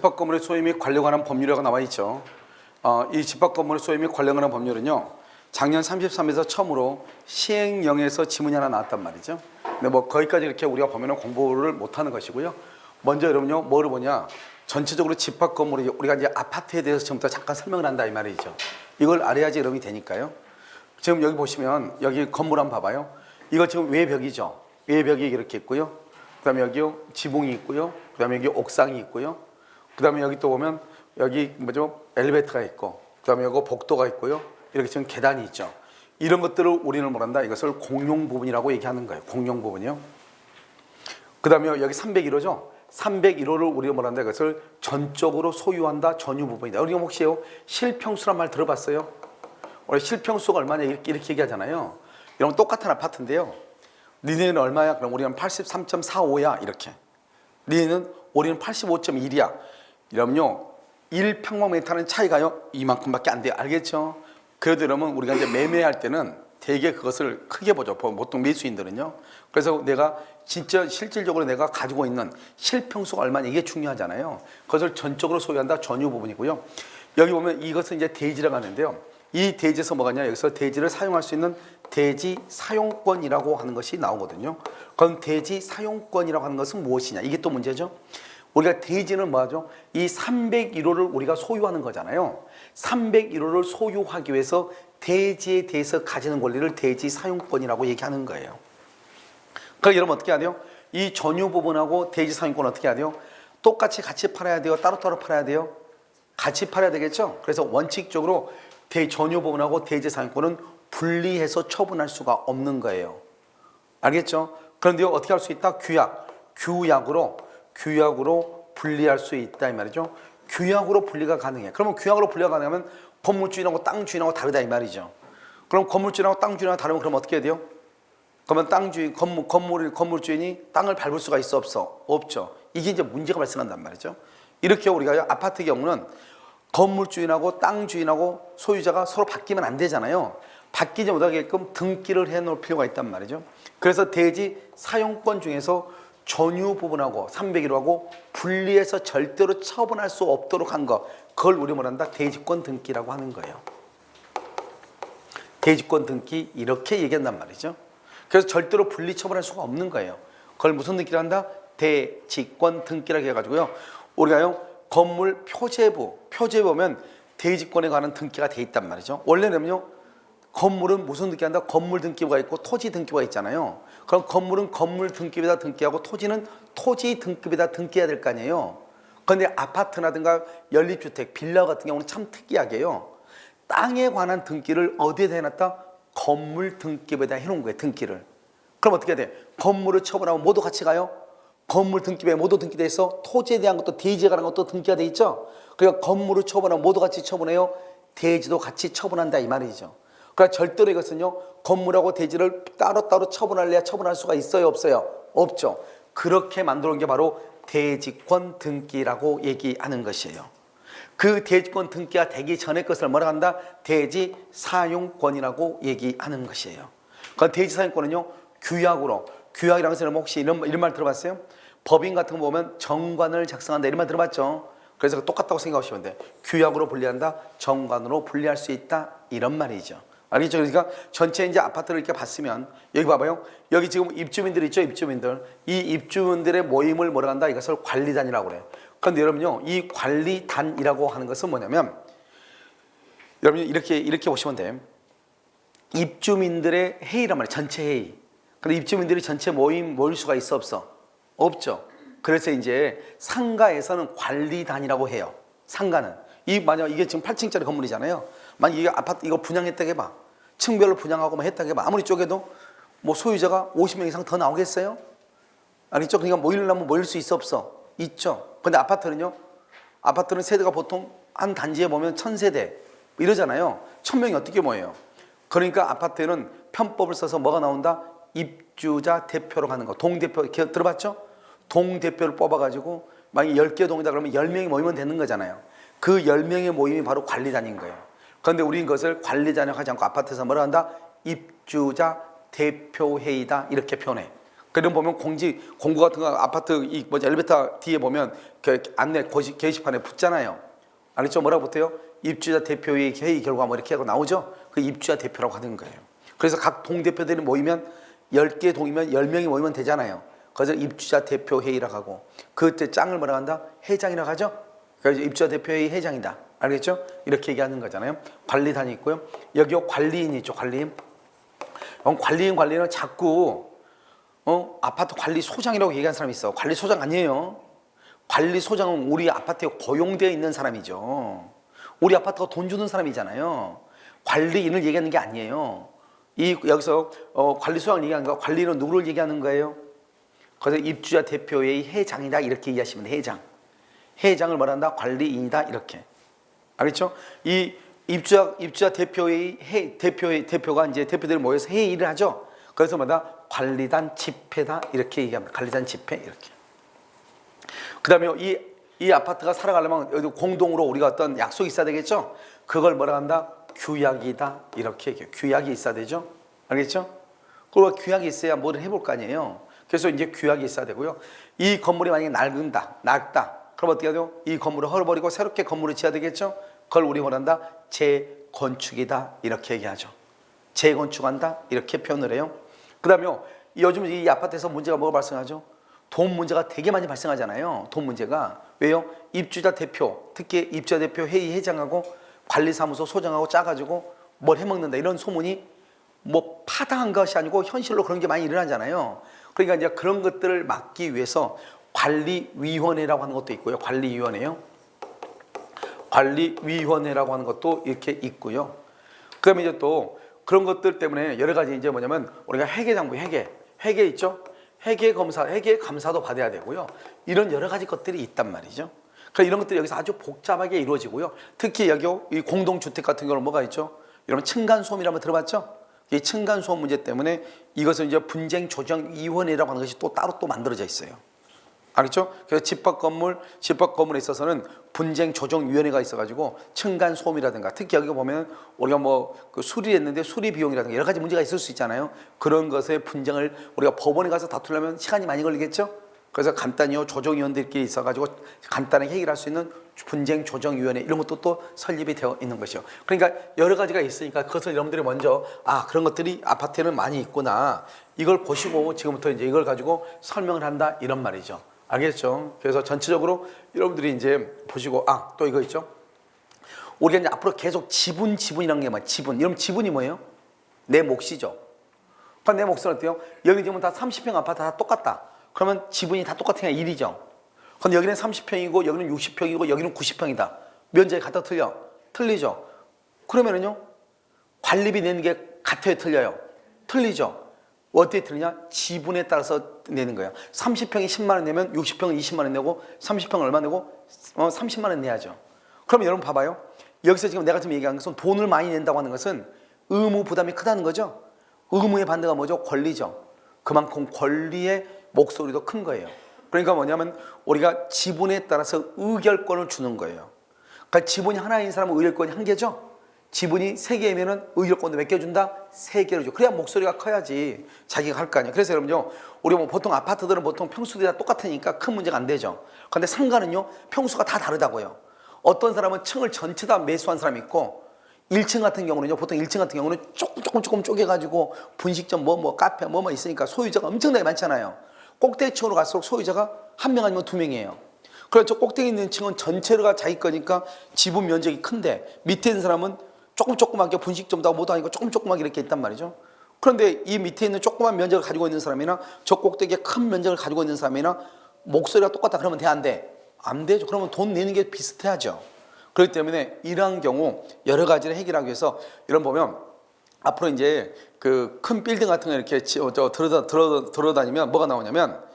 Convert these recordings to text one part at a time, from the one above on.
집합건물의 소유 및 관리에 관한 법률이라고 나와 있죠. 이 집합건물의 소유 및 관리에 관한 법률은요, 작년 33에서 처음으로 시행령에서 지문이 하나 나왔단 말이죠. 근데 뭐 거기까지 이렇게 우리가 보면은 공부를 못하는 것이고요. 먼저 여러분요, 뭐를 보냐? 전체적으로 집합건물이 우리가 이제 아파트에 대해서 지금부터 잠깐 설명을 한다 이 말이죠. 이걸 알아야지 여러분이 되니까요. 지금 여기 보시면 여기 건물 한번 봐봐요. 이거 지금 외벽이죠. 외벽이 이렇게 있고요. 그다음에 여기 지붕이 있고요. 그다음에 여기 옥상이 있고요. 그다음에 여기 또 보면 여기 뭐죠? 엘리베이터가 있고, 그다음에 여기 복도가 있고요. 이렇게 지금 계단이 있죠. 이런 것들을 우리는 뭐란다? 이것을 공용 부분이라고 얘기하는 거예요. 공용 부분이요. 그다음에 여기 301호죠. 301호를 우리가 뭐란다? 이것을 전적으로 소유한다. 전유 부분이다. 우리가 혹시요 실평수란 말 들어봤어요? 원래 실평수가 얼마냐 이렇게 얘기하잖아요. 이런 똑같은 아파트인데요. 니네는 얼마야? 그럼 우리는 83.45야 이렇게. 니네는 우리는 85.1이야. 이러면요 1평방미터는 차이가요 이만큼밖에 안 돼요. 알겠죠? 그래도 여러분 우리가 이제 매매할 때는 되게 그것을 크게 보죠. 보통 매수인들은요. 그래서 내가 진짜 실질적으로 내가 가지고 있는 실평수가 얼마냐 이게 중요하잖아요. 그것을 전적으로 소유한다. 전유 부분이고요. 여기 보면 이것은 이제 대지라고 하는데요. 이 대지에서 뭐가냐? 여기서 대지를 사용할 수 있는 대지 사용권이라고 하는 것이 나오거든요. 그럼 대지 사용권이라고 하는 것은 무엇이냐? 이게 또 문제죠. 우리가 대지는 뭐하죠? 이 301호를 우리가 소유하는 거잖아요. 301호를 소유하기 위해서 대지에 대해서 가지는 권리를 대지 사용권이라고 얘기하는 거예요. 그럼 여러분 어떻게 해야 돼요? 이 전유 부분하고 대지 사용권 어떻게 해야 돼요? 똑같이 같이 팔아야 돼요? 따로따로 팔아야 돼요? 같이 팔아야 되겠죠? 그래서 원칙적으로 전유 부분하고 대지 사용권은 분리해서 처분할 수가 없는 거예요. 알겠죠? 그런데 어떻게 할 수 있다? 규약으로 분리할 수 있다 이 말이죠. 규약으로 분리가 가능해. 그러면 규약으로 분리가 가능하면 건물주인하고 땅주인하고 다르다 이 말이죠. 그럼 건물주인하고 땅주인하고 다르면 그럼 어떻게 해야 돼요? 그러면 땅주인 건물주인이 땅을 밟을 수가 있어 없어? 없죠. 이게 이제 문제가 발생한단 말이죠. 이렇게 우리가 아파트 경우는 건물주인하고 땅주인하고 소유자가 서로 바뀌면 안 되잖아요. 바뀌지 못하게끔 등기를 해놓을 필요가 있단 말이죠. 그래서 대지 사용권 중에서 전유 부분하고 301호하고 분리해서 절대로 처분할 수 없도록 한 거, 그걸 우리 뭐란다? 대지권 등기라고 하는 거예요. 대지권 등기 이렇게 얘기한단 말이죠. 그래서 절대로 분리 처분할 수가 없는 거예요. 그걸 무슨 등기를 한다? 대지권 등기라고 해가지고요. 우리가요 건물 표제부에 보면 대지권에 관한 등기가 돼 있단 말이죠. 원래는요 건물은 무슨 등기한다? 건물 등기부가 있고 토지 등기부가 있잖아요. 그럼 건물은 건물 등기부에다 등기하고 토지는 토지 등기부에다 등기해야 될 거 아니에요. 그런데 아파트라든가 연립주택, 빌라 같은 경우는 참 특이하게요. 땅에 관한 등기를 어디에다 해놨다? 건물 등기부에다 해놓은 거예요. 등기를. 그럼 어떻게 해야 돼? 건물을 처분하면 모두 같이 가요? 건물 등기부에 모두 등기돼 있어. 토지에 대한 것도 대지에 관한 것도 등기가 돼 있죠. 그러니까 건물을 처분하면 모두 같이 처분해요. 대지도 같이 처분한다 이 말이죠. 그러니까 절대로 이것은요 건물하고 대지를 따로따로 처분할래야 처분할 수가 있어요 없어요? 없죠. 그렇게 만들어 놓은 게 바로 대지권 등기라고 얘기하는 것이에요. 그 대지권 등기가 되기 전에 것을 뭐라 한다? 대지 사용권이라고 얘기하는 것이에요. 그 대지 사용권은요 규약이라는 것은 혹시 이런 말 들어봤어요? 법인 같은 거 보면 정관을 작성한다 이런 말 들어봤죠? 그래서 똑같다고 생각하시면 돼. 규약으로 분리한다, 정관으로 분리할 수 있다 이런 말이죠. 알겠죠? 그러니까 전체 이제 아파트를 이렇게 봤으면 여기 봐봐요. 여기 지금 입주민들 있죠? 입주민들. 이 입주민들의 모임을 뭐라 한다? 이것을 관리단이라고 그래요. 그런데 여러분요, 이 관리단이라고 하는 것은 뭐냐면 여러분 이렇게 보시면 돼요. 입주민들의 회의란 말이에요. 전체 회의. 근데 입주민들이 전체 모일 수가 있어 없어? 없죠. 그래서 이제 상가에서는 관리단이라고 해요. 상가는. 만약 이게 지금 8층짜리 건물이잖아요. 만약 이게 아파트 이거 분양했다고 해봐. 층별로 분양하고 했다고 해봐. 아무리 쪼개도 뭐 소유자가 50명 이상 더 나오겠어요? 아니죠? 그러니까 모이려면 모일 수 있어 없어? 있죠. 근데 아파트는요? 아파트는 세대가 보통 한 단지에 보면 1000세대 이러잖아요. 1000명이 어떻게 모여요? 그러니까 아파트에는 편법을 써서 뭐가 나온다? 입주자 대표로 가는 거. 동대표 들어봤죠? 동대표를 뽑아가지고 만약에 10개 동이다 그러면 10명이 모이면 되는 거잖아요. 그 10명의 모임이 바로 관리단인 거예요. 그런데 우리는 그것을 관리단이라고 하지 않고 아파트에서 뭐라 한다? 입주자 대표회의다 이렇게 표현해. 그럼 보면 공고 같은 거 아파트 이 뭐지 엘리베이터 뒤에 보면 그 안내 게시판에 붙잖아요. 알겠죠? 뭐라고 붙어요? 입주자 대표의 회의 결과 뭐 이렇게 하고 나오죠? 그 입주자 대표라고 하는 거예요. 그래서 각 동대표들이 모이면 10개 동이면 10명이 모이면 되잖아요. 그래서 입주자 대표 회의라고 하고 그때 짱을 뭐라고 한다? 회장이라고 하죠? 그래서 입주자 대표회의 회장이다. 알겠죠? 이렇게 얘기하는 거잖아요. 관리단이 있고요. 여기 관리인이 있죠. 관리인. 관리인은 자꾸 아파트 관리소장이라고 얘기하는 사람이 있어. 관리소장 아니에요. 관리소장은 우리 아파트에 고용되어 있는 사람이죠. 우리 아파트가 돈 주는 사람이잖아요. 관리인을 얘기하는 게 아니에요. 여기서 관리소장을 얘기하는 거, 관리인은 누구를 얘기하는 거예요? 그래서 입주자 대표회의 회장이다 이렇게 이해하시면 돼. 회장을 말한다. 관리인이다 이렇게. 알겠죠? 이 입주자 대표회의 대표가 이제 대표들이 모여서 회의를 하죠. 그래서 뭐다? 관리단 집회다 이렇게 얘기합니다. 관리단 집회 이렇게. 그다음에 이 아파트가 살아가려면 공동으로 우리가 어떤 약속이 있어야 되겠죠. 그걸 뭐라 한다? 규약이다 이렇게 얘기해요. 규약이 있어야 되죠. 알겠죠? 그리고 규약이 있어야 뭐를 해볼 거 아니에요. 그래서 이제 규약이 있어야 되고요. 이 건물이 만약에 낡다. 그럼 어떻게 해야 돼요? 이 건물을 헐어버리고 새롭게 건물을 지어야 되겠죠. 그걸 우리 뭐라 한다? 재건축이다 이렇게 얘기하죠. 재건축한다 이렇게 표현을 해요. 그 다음에 요즘 이 아파트에서 문제가 뭐가 발생하죠? 돈 문제가 되게 많이 발생하잖아요. 돈 문제가. 왜요? 입주자 대표, 특히 입주자 대표 회의 회장하고 관리사무소 소장하고 짜가지고 뭘 해먹는다 이런 소문이 뭐 파다한 것이 아니고 현실로 그런 게 많이 일어나잖아요. 그러니까 이제 그런 것들을 막기 위해서 관리위원회라고 하는 것도 있고요. 관리위원회요. 관리위원회라고 하는 것도 이렇게 있고요. 그다음에 이제 또 그런 것들 때문에 여러 가지 이제 뭐냐면 우리가 회계장부 회계 있죠? 회계 감사도 받아야 되고요. 이런 여러 가지 것들이 있단 말이죠. 그러니까 이런 것들이 여기서 아주 복잡하게 이루어지고요. 특히 여기 이 공동주택 같은 경우는 뭐가 있죠? 여러분 층간소음이라고 들어봤죠? 이 층간소음 문제 때문에 이것은 이제 분쟁조정위원회라고 하는 것이 또 따로 또 만들어져 있어요. 알겠죠? 그래서 집합 건물에 있어서는 분쟁조정위원회가 있어가지고 층간소음이라든가 특히 여기 보면 우리가 뭐 그 수리했는데 수리 비용이라든가 여러 가지 문제가 있을 수 있잖아요. 그런 것의 분쟁을 우리가 법원에 가서 다투려면 시간이 많이 걸리겠죠? 그래서 간단히요 조정위원들끼리 있어가지고 간단하게 해결할 수 있는 분쟁조정위원회 이런 것도 또 설립이 되어 있는 것이요. 그러니까 여러 가지가 있으니까 그것을 여러분들이 먼저 그런 것들이 아파트에는 많이 있구나 이걸 보시고 지금부터 이제 이걸 가지고 설명을 한다 이런 말이죠. 알겠죠? 그래서 전체적으로 여러분들이 이제 보시고 또 이거 있죠? 우리가 이제 앞으로 계속 지분이라는 게 뭐야? 지분. 여러분 지분이 뭐예요? 내 몫이죠. 그럼 내 몫은 어때요? 여기 지금 다 30평 아파트 다 똑같다. 그러면 지분이 다 똑같으니까 1이죠. 근데 여기는 30평이고 여기는 60평이고 여기는 90평이다. 면적이 같아 틀려? 틀리죠. 그러면은요 관리비 내는 게 같아요? 틀려요? 틀리죠. 어떻게 틀리냐? 지분에 따라서 내는 거예요. 30평이 10만 원 내면 60평은 20만 원 내고 30평은 얼마 내고 30만 원 내야죠. 그럼 여러분 봐봐요. 여기서 지금 내가 지금 얘기한 것은 돈을 많이 낸다고 하는 것은 의무 부담이 크다는 거죠. 의무의 반대가 뭐죠? 권리죠. 그만큼 권리의 목소리도 큰 거예요. 그러니까 뭐냐면 우리가 지분에 따라서 의결권을 주는 거예요. 그러니까 지분이 하나인 사람은 의결권이 한 개죠. 지분이 3개면은 의결권도 몇 개 준다? 3개를 줘. 그래야 목소리가 커야지 자기가 할 거 아니에요. 그래서 여러분요, 우리 뭐 보통 아파트들은 보통 평수들이 다 똑같으니까 큰 문제가 안 되죠. 그런데 상가는요, 평수가 다 다르다고요. 어떤 사람은 층을 전체 다 매수한 사람이 있고 1층 같은 경우는요, 보통 1층 같은 경우는 조금 쪼개가지고 분식점 카페 있으니까 소유자가 엄청나게 많잖아요. 꼭대기층으로 갈수록 소유자가 1명 아니면 2명이에요. 그래서 꼭대기 있는 층은 전체가 자기 거니까 지분 면적이 큰데 밑에 있는 사람은 조그맣게 분식점도 하고 뭐도 아니고 조그맣게 이렇게 있단 말이죠. 그런데 이 밑에 있는 조그만 면적을 가지고 있는 사람이나 저 꼭대기에 큰 면적을 가지고 있는 사람이나 목소리가 똑같다 그러면 돼? 안 돼? 안 되죠. 그러면 돈 내는 게 비슷해야죠. 그렇기 때문에 이러한 경우 여러 가지를 해결하기 위해서 이런 보면 앞으로 이제 그 큰 빌딩 같은 거 이렇게 들어다니면 뭐가 나오냐면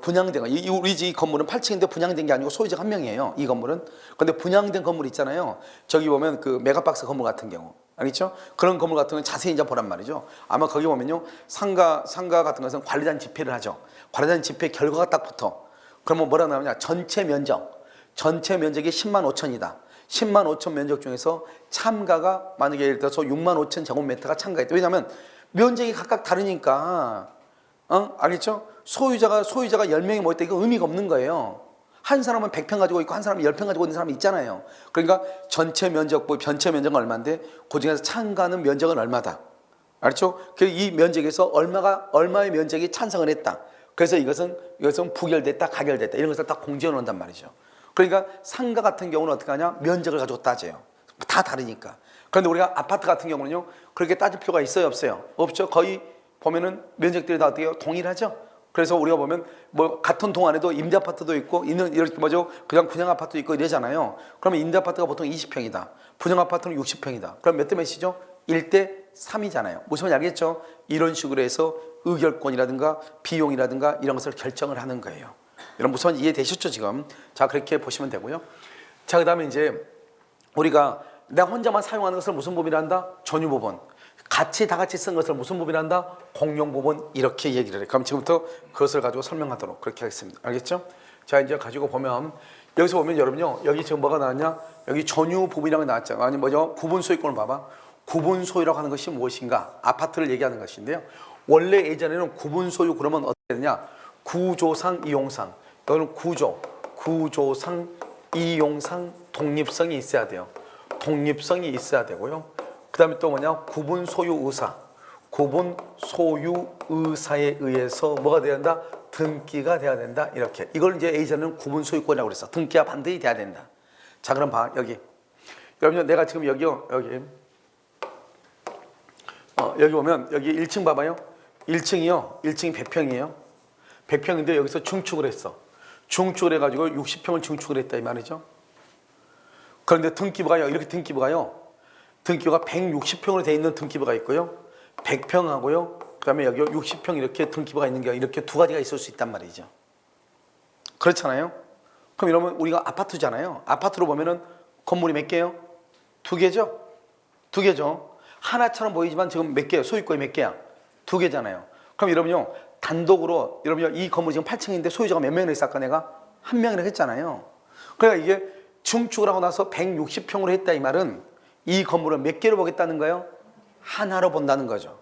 분양된 거. 우리 집 건물은 8층인데 분양된 게 아니고 소유자가 1명이에요. 이 건물은. 근데 분양된 건물 있잖아요. 저기 보면 그 메가박스 건물 같은 경우. 알겠죠? 그런 건물 같은 건 자세히 이제 보란 말이죠. 아마 거기 보면요. 상가 같은 것은 관리단 집회를 하죠. 관리단 집회 결과가 딱 붙어. 그러면 뭐라 나오냐? 전체 면적이 10만 5천이다. 10만 5천 면적 중에서 참가가 만약에 예를 들어서 6만 5천 제곱미터가 참가했다. 왜냐하면 면적이 각각 다르니까 알겠죠? 소유자가 10명이 모였다. 이거 의미가 없는 거예요. 한 사람은 100평 가지고 있고 한 사람은 10평 가지고 있는 사람이 있잖아요. 그러니까 전체 면적은 얼마인데 그중에서 참가하는 면적은 얼마다. 알죠? 이 면적에서 얼마의 면적이 찬성을 했다. 그래서 이것은 부결됐다, 가결됐다. 이런 것을 다 공지해 놓는단 말이죠. 그러니까 상가 같은 경우는 어떻게 하냐? 면적을 가지고 따져요. 다 다르니까. 그런데 우리가 아파트 같은 경우는요, 그렇게 따질 필요가 있어요, 없어요? 없죠. 거의 보면은 면적들이 다 어떻게 동일하죠. 그래서 우리가 보면 뭐 같은 동 안에도 임대 아파트도 있고 있는 이렇게 그냥 분양 아파트도 있고 이러잖아요. 그러면 임대 아파트가 보통 20평이다. 분양 아파트는 60평이다. 그럼 몇 대 몇이죠? 1대 3이잖아요. 무슨 말인지 알겠죠? 이런 식으로 해서 의결권이라든가 비용이라든가 이런 것을 결정을 하는 거예요. 여러분 무슨 말인지 이해되셨죠 지금? 자, 그렇게 보시면 되고요. 자, 그다음에 이제 우리가 내가 혼자만 사용하는 것을 무슨 법이라 한다? 전유법원. 다 같이 쓴 것을 무슨 법이라 한다? 공용법원. 이렇게 얘기를 해. 그럼 지금부터 그것을 가지고 설명하도록 그렇게 하겠습니다. 알겠죠? 자, 이제 가지고 보면 여기서 보면 여러분요, 여기 지금 뭐가 나왔냐? 여기 전유법이라는 게 나왔죠. 아니 뭐죠? 구분소유권을 봐봐. 구분소유라고 하는 것이 무엇인가? 아파트를 얘기하는 것인데요. 원래 예전에는 구분소유 그러면 어떻게 되느냐? 구조상, 이용상. 여기는 구조상, 이용상, 독립성이 있어야 돼요. 독립성이 있어야 되고요. 그 다음에 또 뭐냐? 구분 소유 의사. 구분 소유 의사에 의해서 뭐가 돼야 된다? 등기가 돼야 된다. 이렇게. 이걸 이제 예전에는 구분 소유권이라고 그랬어. 등기가 반드시 돼야 된다. 자, 그럼 봐. 여기. 여러분, 내가 지금 여기요. 여기 보면 여기 1층 봐봐요. 1층이요. 1층이 100평이에요. 100평인데 여기서 중축을 했어. 중축을 해가지고 60평을 중축을 했다 이 말이죠. 그런데 등기부가요. 이렇게 등기부가 160평으로 되어 있는 등기부가 있고요. 100평하고요. 그 다음에 여기 60평 이렇게 등기부가 있는 게 이렇게 두 가지가 있을 수 있단 말이죠. 그렇잖아요. 그럼 이러면 우리가 아파트잖아요. 아파트로 보면은 건물이 몇 개예요? 2개죠? 2개죠. 하나처럼 보이지만 지금 몇 개예요? 소유권이 몇 개야? 2개잖아요. 그럼 여러분요, 단독으로 여러분요, 이 건물이 지금 8층인데 소유자가 몇 명이나 있어? 아까 내가 한 명이라고 했잖아요. 그러니까 이게 중축을 하고 나서 160평으로 했다 이 말은 이 건물을 몇 개로 보겠다는 거예요? 하나로 본다는 거죠.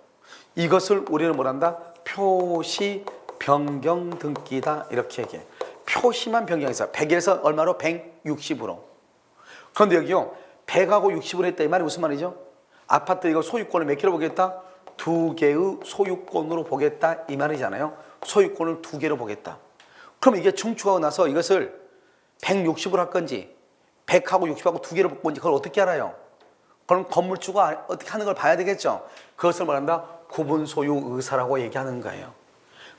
이것을 우리는 뭐란다? 표시 변경 등기다 이렇게 얘기해. 표시만 변경해서 100에서 얼마로? 160으로. 그런데 여기요, 100하고 60으로 했다 이 말이 무슨 말이죠? 아파트 이거 소유권을 몇 개로 보겠다? 2개의 소유권으로 보겠다 이 말이잖아요. 소유권을 2개로 보겠다. 그럼 이게 중축하고 나서 이것을 160으로 할 건지 100하고 60하고 2개로 볼 건지 그걸 어떻게 알아요? 그럼 건물주가 어떻게 하는 걸 봐야 되겠죠. 그것을 말한다? 구분 소유 의사라고 얘기하는 거예요.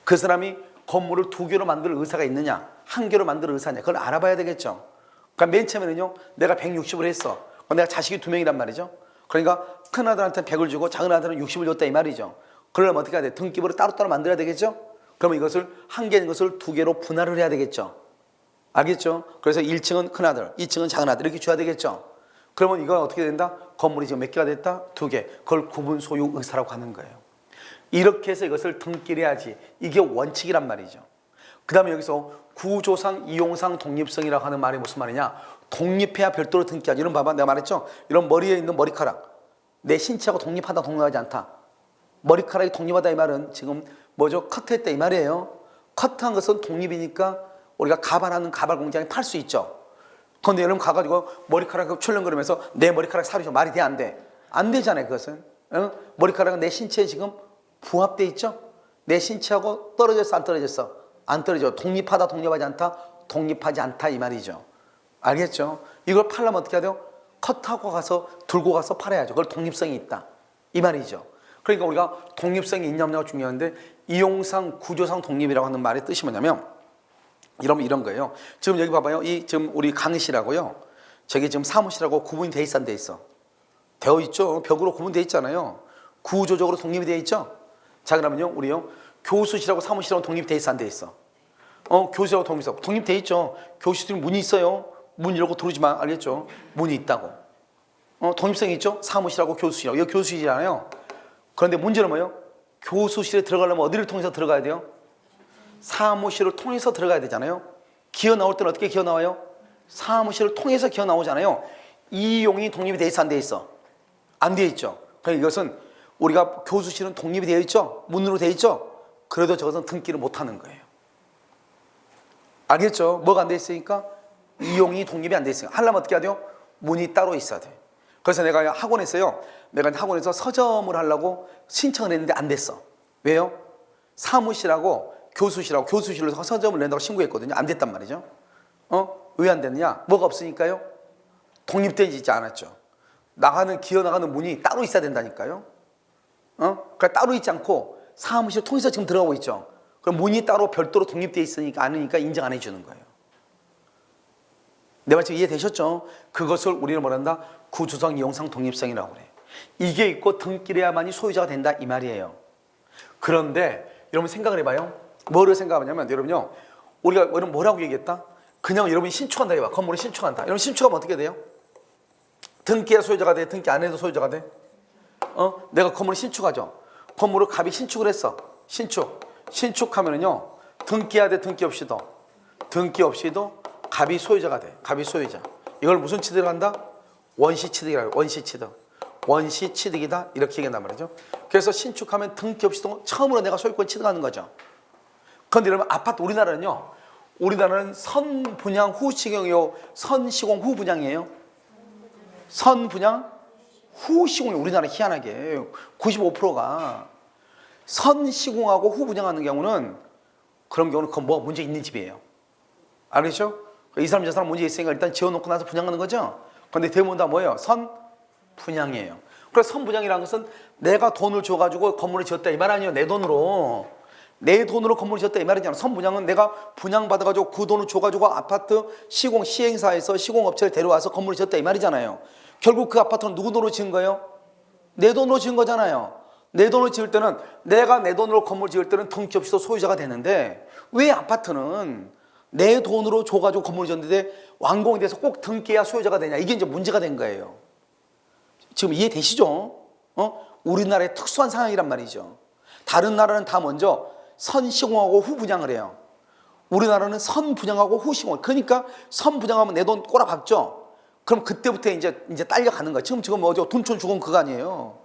그 사람이 건물을 2개로 만들 의사가 있느냐 1개로 만들 의사냐 그걸 알아봐야 되겠죠. 그러니까 맨 처음에는요, 내가 160을 했어. 내가 자식이 2명이란 말이죠. 그러니까 큰 아들한테 100을 주고 작은 아들은 60을 줬다 이 말이죠. 그러려면 어떻게 해야 돼? 등기부를 따로따로 만들어야 되겠죠. 그러면 이것을 1개인 것을 2개로 분할을 해야 되겠죠. 알겠죠? 그래서 1층은 큰 아들, 2층은 작은 아들 이렇게 줘야 되겠죠. 그러면 이건 어떻게 된다? 건물이 지금 몇 개가 됐다? 2개. 그걸 구분 소유 의사라고 하는 거예요. 이렇게 해서 이것을 등기를 해야지. 이게 원칙이란 말이죠. 그 다음에 여기서 구조상, 이용상, 독립성이라고 하는 말이 무슨 말이냐? 독립해야 별도로 등기하지. 이런 봐봐. 내가 말했죠? 이런 머리에 있는 머리카락. 내 신체하고 독립하다, 독립하지 않다. 머리카락이 독립하다 이 말은 지금 뭐죠? 커트했다 이 말이에요. 커트한 것은 독립이니까 우리가 가발하는 가발 공장에 팔 수 있죠. 그런데 여러분 가가지고 머리카락을 출렁거리면서 내 머리카락 사려줘. 말이 돼? 안 돼? 안 되잖아요 그것은. 머리카락은 내 신체에 지금 부합돼 있죠. 내 신체하고 떨어졌어 안 떨어졌어? 안 떨어져. 독립하다 독립하지 않다? 독립하지 않다 이 말이죠. 알겠죠? 이걸 팔려면 어떻게 해야 돼요? 컷하고 가서 들고 가서 팔아야죠. 그걸 독립성이 있다 이 말이죠. 그러니까 우리가 독립성이 있냐 없냐가 중요한데 이용상 구조상 독립이라고 하는 말의 뜻이 뭐냐면 이런 거예요. 지금 여기 봐봐요. 이 지금 우리 강의실하고요. 저기 지금 사무실하고 구분이 돼 있어 안 돼 있어? 되어 있죠. 벽으로 구분돼 있잖아요. 구조적으로 독립이 돼 있죠. 자 그러면요 우리요 교수실하고 사무실하고 독립이 돼 있어 안 돼 있어? 교수실하고 독립돼 있죠. 교수실은 문이 있어요. 문 열고 들어오지만 알겠죠? 문이 있다고. 독립성이 있죠. 사무실하고 교수실하고 여기 교수실이잖아요. 그런데 문제는 뭐예요? 교수실에 들어가려면 어디를 통해서 들어가야 돼요? 사무실을 통해서 들어가야 되잖아요. 기어 나올 때는 어떻게 기어 나와요? 사무실을 통해서 기어 나오잖아요. 이용이 독립이 돼 있어 안 돼 있어? 안 돼 있죠. 그러니까 이것은 우리가 교수실은 독립이 되어 있죠. 문으로 되어 있죠. 그래도 저것은 등기를 못하는 거예요. 알겠죠? 뭐가 안 돼 있으니까? 이용이 독립이 안 돼 있으니까. 하려면 어떻게 해야 돼요? 문이 따로 있어야 돼. 그래서 내가 학원에서요. 내가 학원에서 서점을 하려고 신청을 했는데 안 됐어. 왜요? 사무실하고 교수실로 서점을 낸다고 신고했거든요. 안 됐단 말이죠. 왜 안 됐느냐? 뭐가 없으니까요? 독립되지 있지 않았죠. 기어 나가는 문이 따로 있어야 된다니까요. 그러니까 따로 있지 않고 사무실 통해서 지금 들어가고 있죠. 그럼 문이 따로 별도로 독립되어 있으니까 않으니까 인정 안 해주는 거예요. 내 말 지금 이해되셨죠? 그것을 우리는 뭐란다? 구조성, 이용상, 독립성이라고 그래. 이게 있고 등기래야만이 소유자가 된다 이 말이에요. 그런데 여러분 생각을 해봐요. 뭐를 생각하냐면 여러분요. 우리가 여러분 뭐라고 얘기했다? 그냥 여러분이 신축한다 해봐. 건물을 신축한다. 여러분 신축하면 어떻게 돼요? 등기해야 소유자가 돼? 등기 안 해도 소유자가 돼? 내가 건물을 신축하죠. 건물을 갑이 신축을 했어. 신축하면은요. 등기해야 돼? 등기 없이도? 등기 없이도 갑이 소유자가 돼. 갑이 소유자. 이걸 무슨 취득을 한다? 원시취득이라고. 원시취득이다. 이렇게 얘기한단 말이죠. 그래서 신축하면 등기 없이도 처음으로 내가 소유권 취득하는 거죠. 그런데 여러분 아파트 우리나라는 선분양 후 시공이요. 선시공 후 분양이에요. 선분양 후 시공이 우리나라 희한하게 95%가 선시공하고 후 분양하는 경우는 그런 경우는 그건 뭐 문제 있는 집이에요. 알겠죠? 이 사람 저 사람 문제 있으니까 일단 지어놓고 나서 분양하는 거죠. 그런데 대부분 다 뭐예요? 선분양이에요. 그래서 선분양이라는 것은 내가 돈을 줘가지고 건물을 지었다 이 말 아니에요. 내 돈으로 건물을 지었다 이 말이잖아. 선분양은 내가 분양받아가지고 그 돈을 줘가지고 아파트 시행사에서 시공업체를 데려와서 건물을 지었다 이 말이잖아요. 결국 그 아파트는 누구 돈으로 지은 거예요? 내 돈으로 지은 거잖아요. 내 돈으로 지을 때는 내가 내 돈으로 건물 지을 때는 등기 없이도 소유자가 되는데 왜 아파트는 내 돈으로 줘가지고 건물을 지었는데 완공이 돼서 꼭 등기해야 소유자가 되냐? 이게 이제 문제가 된 거예요. 지금 이해되시죠? 우리나라의 특수한 상황이란 말이죠. 다른 나라는 다 먼저 선시공하고 후분양을 해요. 우리나라는 선분양하고 후시공. 그러니까 선분양하면 내 돈 꼬라박죠. 그럼 그때부터 이제 딸려가는 거야. 지금 뭐죠? 둔촌 주공 그거 아니에요.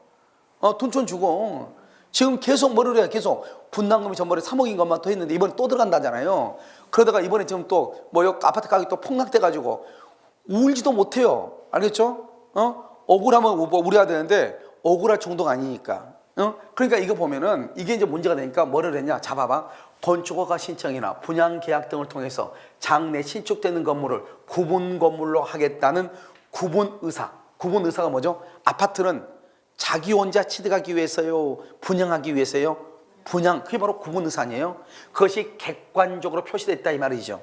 둔촌 주공. 지금 계속 뭐를 해요? 계속 분담금이 전번에 3억인 것만 더 했는데 이번에 또 들어간다잖아요. 그러다가 이번에 지금 또 뭐요? 아파트 가격이 또 폭락돼가지고 울지도 못해요. 알겠죠? 억울하면 우려야 되는데 억울할 정도가 아니니까. 그러니까 이거 보면은 이게 이제 문제가 되니까 뭐를 했냐? 잡아봐. 건축허가 신청이나 분양계약 등을 통해서 장내 신축되는 건물을 구분 건물로 하겠다는 구분의사. 구분의사가 뭐죠? 아파트는 자기 혼자 취득하기 위해서요? 분양하기 위해서요? 분양. 그게 바로 구분의사 아니에요? 그것이 객관적으로 표시됐다 이 말이죠.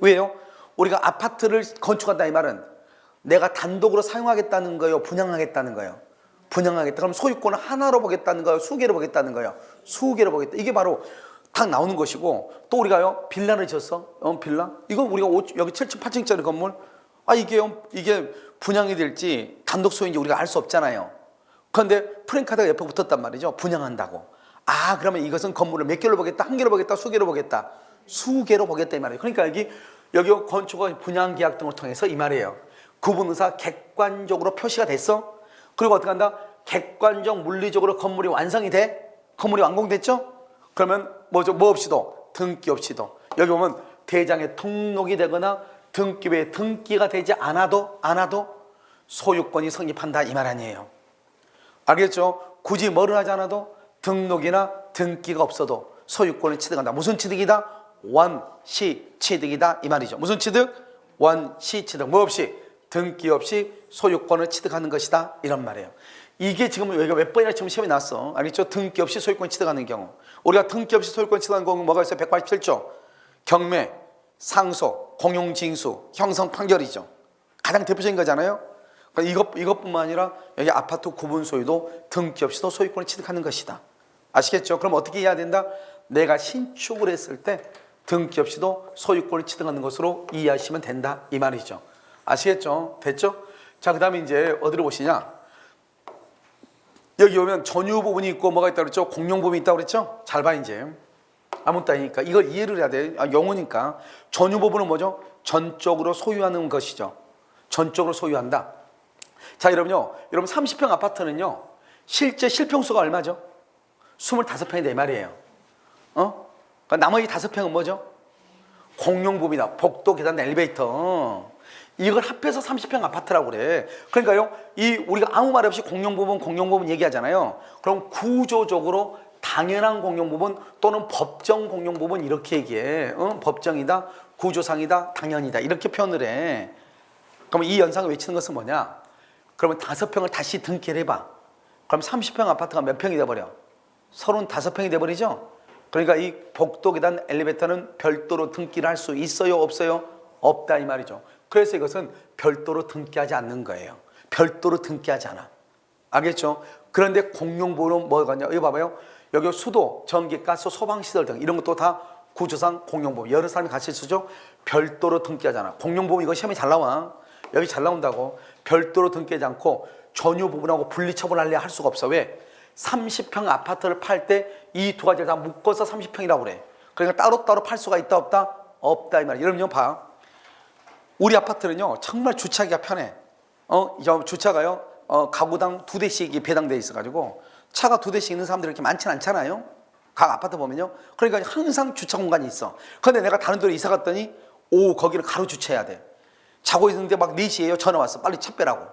왜요? 우리가 아파트를 건축한다 이 말은 내가 단독으로 사용하겠다는 거예요? 분양하겠다는 거예요? 분양하겠다. 그럼 소유권을 하나로 보겠다는 거예요? 수개로 보겠다는 거예요? 수개로 보겠다. 이게 바로 딱 나오는 것이고 또 우리가요 빌라를 지었어. 빌라? 이거 우리가 여기 7층, 8층짜리 건물 이게 분양이 될지 단독 소유인지 우리가 알 수 없잖아요. 그런데 프랜카드가 옆에 붙었단 말이죠. 분양한다고. 그러면 이것은 건물을 몇 개로 보겠다? 한 개로 보겠다? 수개로 보겠다? 수개로 보겠다 이 말이에요. 그러니까 여기 건축허 분양계약 등을 통해서 이 말이에요. 구분의사 객관적으로 표시가 됐어. 그리고 어떻게 한다? 객관적 물리적으로 건물이 완성이 돼? 건물이 완공됐죠? 그러면 뭐죠? 뭐 없이도? 등기 없이도. 여기 보면 대장에 등록이 되거나 등기부에 등기가 되지 않아도 소유권이 성립한다 이 말 아니에요. 알겠죠? 굳이 뭐를 하지 않아도 등록이나 등기가 없어도 소유권을 취득한다. 무슨 취득이다? 원시 취득이다 이 말이죠. 무슨 취득? 원시 취득. 뭐 없이? 등기 없이 소유권을 취득하는 것이다 이런 말이에요. 이게 지금 여기가 몇 번이나 지금 시험이 났어. 알겠죠? 등기 없이 소유권 취득하는 경우. 우리가 등기 없이 소유권 취득하는 경우 뭐가 있어요? 187조. 경매, 상속, 공용징수, 형성 판결이죠. 가장 대표적인 거잖아요. 이것뿐만 아니라 여기 아파트 구분 소유도 등기 없이도 소유권을 취득하는 것이다. 아시겠죠? 그럼 어떻게 해야 된다? 내가 신축을 했을 때 등기 없이도 소유권을 취득하는 것으로 이해하시면 된다 이 말이죠. 아시겠죠? 됐죠? 자, 그 다음에 이제 어디로 보시냐? 여기 오면 전유 부분이 있고 뭐가 있다고 그랬죠? 공용 부분이 있다고 그랬죠? 잘 봐, 이제. 아무 따니까. 이걸 이해를 해야 돼. 영어니까. 전유 부분은 뭐죠? 전적으로 소유하는 것이죠. 전적으로 소유한다. 자, 여러분 30평 아파트는요, 실제 실평수가 얼마죠? 25평이다, 이 말이에요. 그러니까 나머지 5평은 뭐죠? 공용부입니다. 복도, 계단, 엘리베이터. 이걸 합해서 30평 아파트라고 그래. 그러니까요, 우리가 아무 말 없이 공용부분 얘기하잖아요. 그럼 구조적으로 당연한 공용부분 또는 법정 공용부분 이렇게 얘기해. 법정이다, 구조상이다, 당연이다 이렇게 표현을 해. 그럼 이 연상을 외치는 것은 뭐냐? 그러면 5평을 다시 등기를 해봐. 그럼 30평 아파트가 몇 평이 돼버려? 35평이 돼버리죠? 그러니까 이 복도, 계단, 엘리베이터는 별도로 등기를 할 수 있어요? 없어요? 없다 이 말이죠. 그래서 이것은 별도로 등기하지 않는 거예요. 별도로 등기하지 않아. 알겠죠? 그런데 공용부는 뭐가 있냐? 여기 봐봐요. 여기 수도, 전기, 가스, 소방시설 등 이런 것도 다 구조상 공용부. 여러 사람이 같이 쓰죠? 별도로 등기하잖아. 공용부 이거 시험에 잘 나와. 여기 잘 나온다고. 별도로 등기하지 않고 전유 부분하고 분리처분하려 할 수가 없어. 왜? 30평 아파트를 팔 때 이 두 가지를 다 묶어서 30평이라고 그래. 그러니까 따로따로 팔 수가 있다 없다? 없다 이 말이야. 여러분 봐. 우리 아파트는요 정말 주차하기가 편해. 주차가요 가구당 2대씩이 배당돼 있어가지고 차가 2대씩 있는 사람들이 이렇게 많지는 않잖아요. 각 아파트 보면요. 그러니까 항상 주차 공간이 있어. 그런데 내가 다른 데로 이사 갔더니 거기를 가로 주차해야 돼. 자고 있는데 막 4시에요 전화 왔어. 빨리 차 빼라고.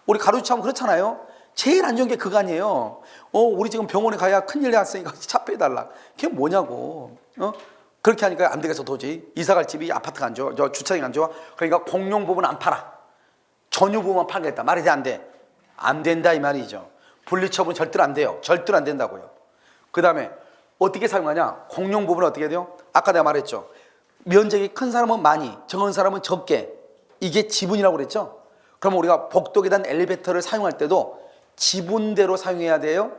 우리 가로 주차하면 그렇잖아요. 제일 안 좋은 게 그거 아니에요. 우리 지금 병원에 가야 큰일 났으니까 차 빼달라. 그게 뭐냐고. 그렇게 하니까 안 되겠어 도저히. 이사 갈 집이 아파트가 안 좋아. 주차장이 안 좋아. 그러니까 공용 부분 안 팔아. 전유 부분만 팔겠다. 말이 돼 안 돼? 안 된다 이 말이죠. 분리처분 절대로 안 돼요. 절대로 안 된다고요. 그 다음에 어떻게 사용하냐? 공용 부분은 어떻게 돼요? 아까 내가 말했죠. 면적이 큰 사람은 많이, 적은 사람은 적게. 이게 지분이라고 그랬죠? 그러면 우리가 복도, 계단, 엘리베이터를 사용할 때도 지분대로 사용해야 돼요?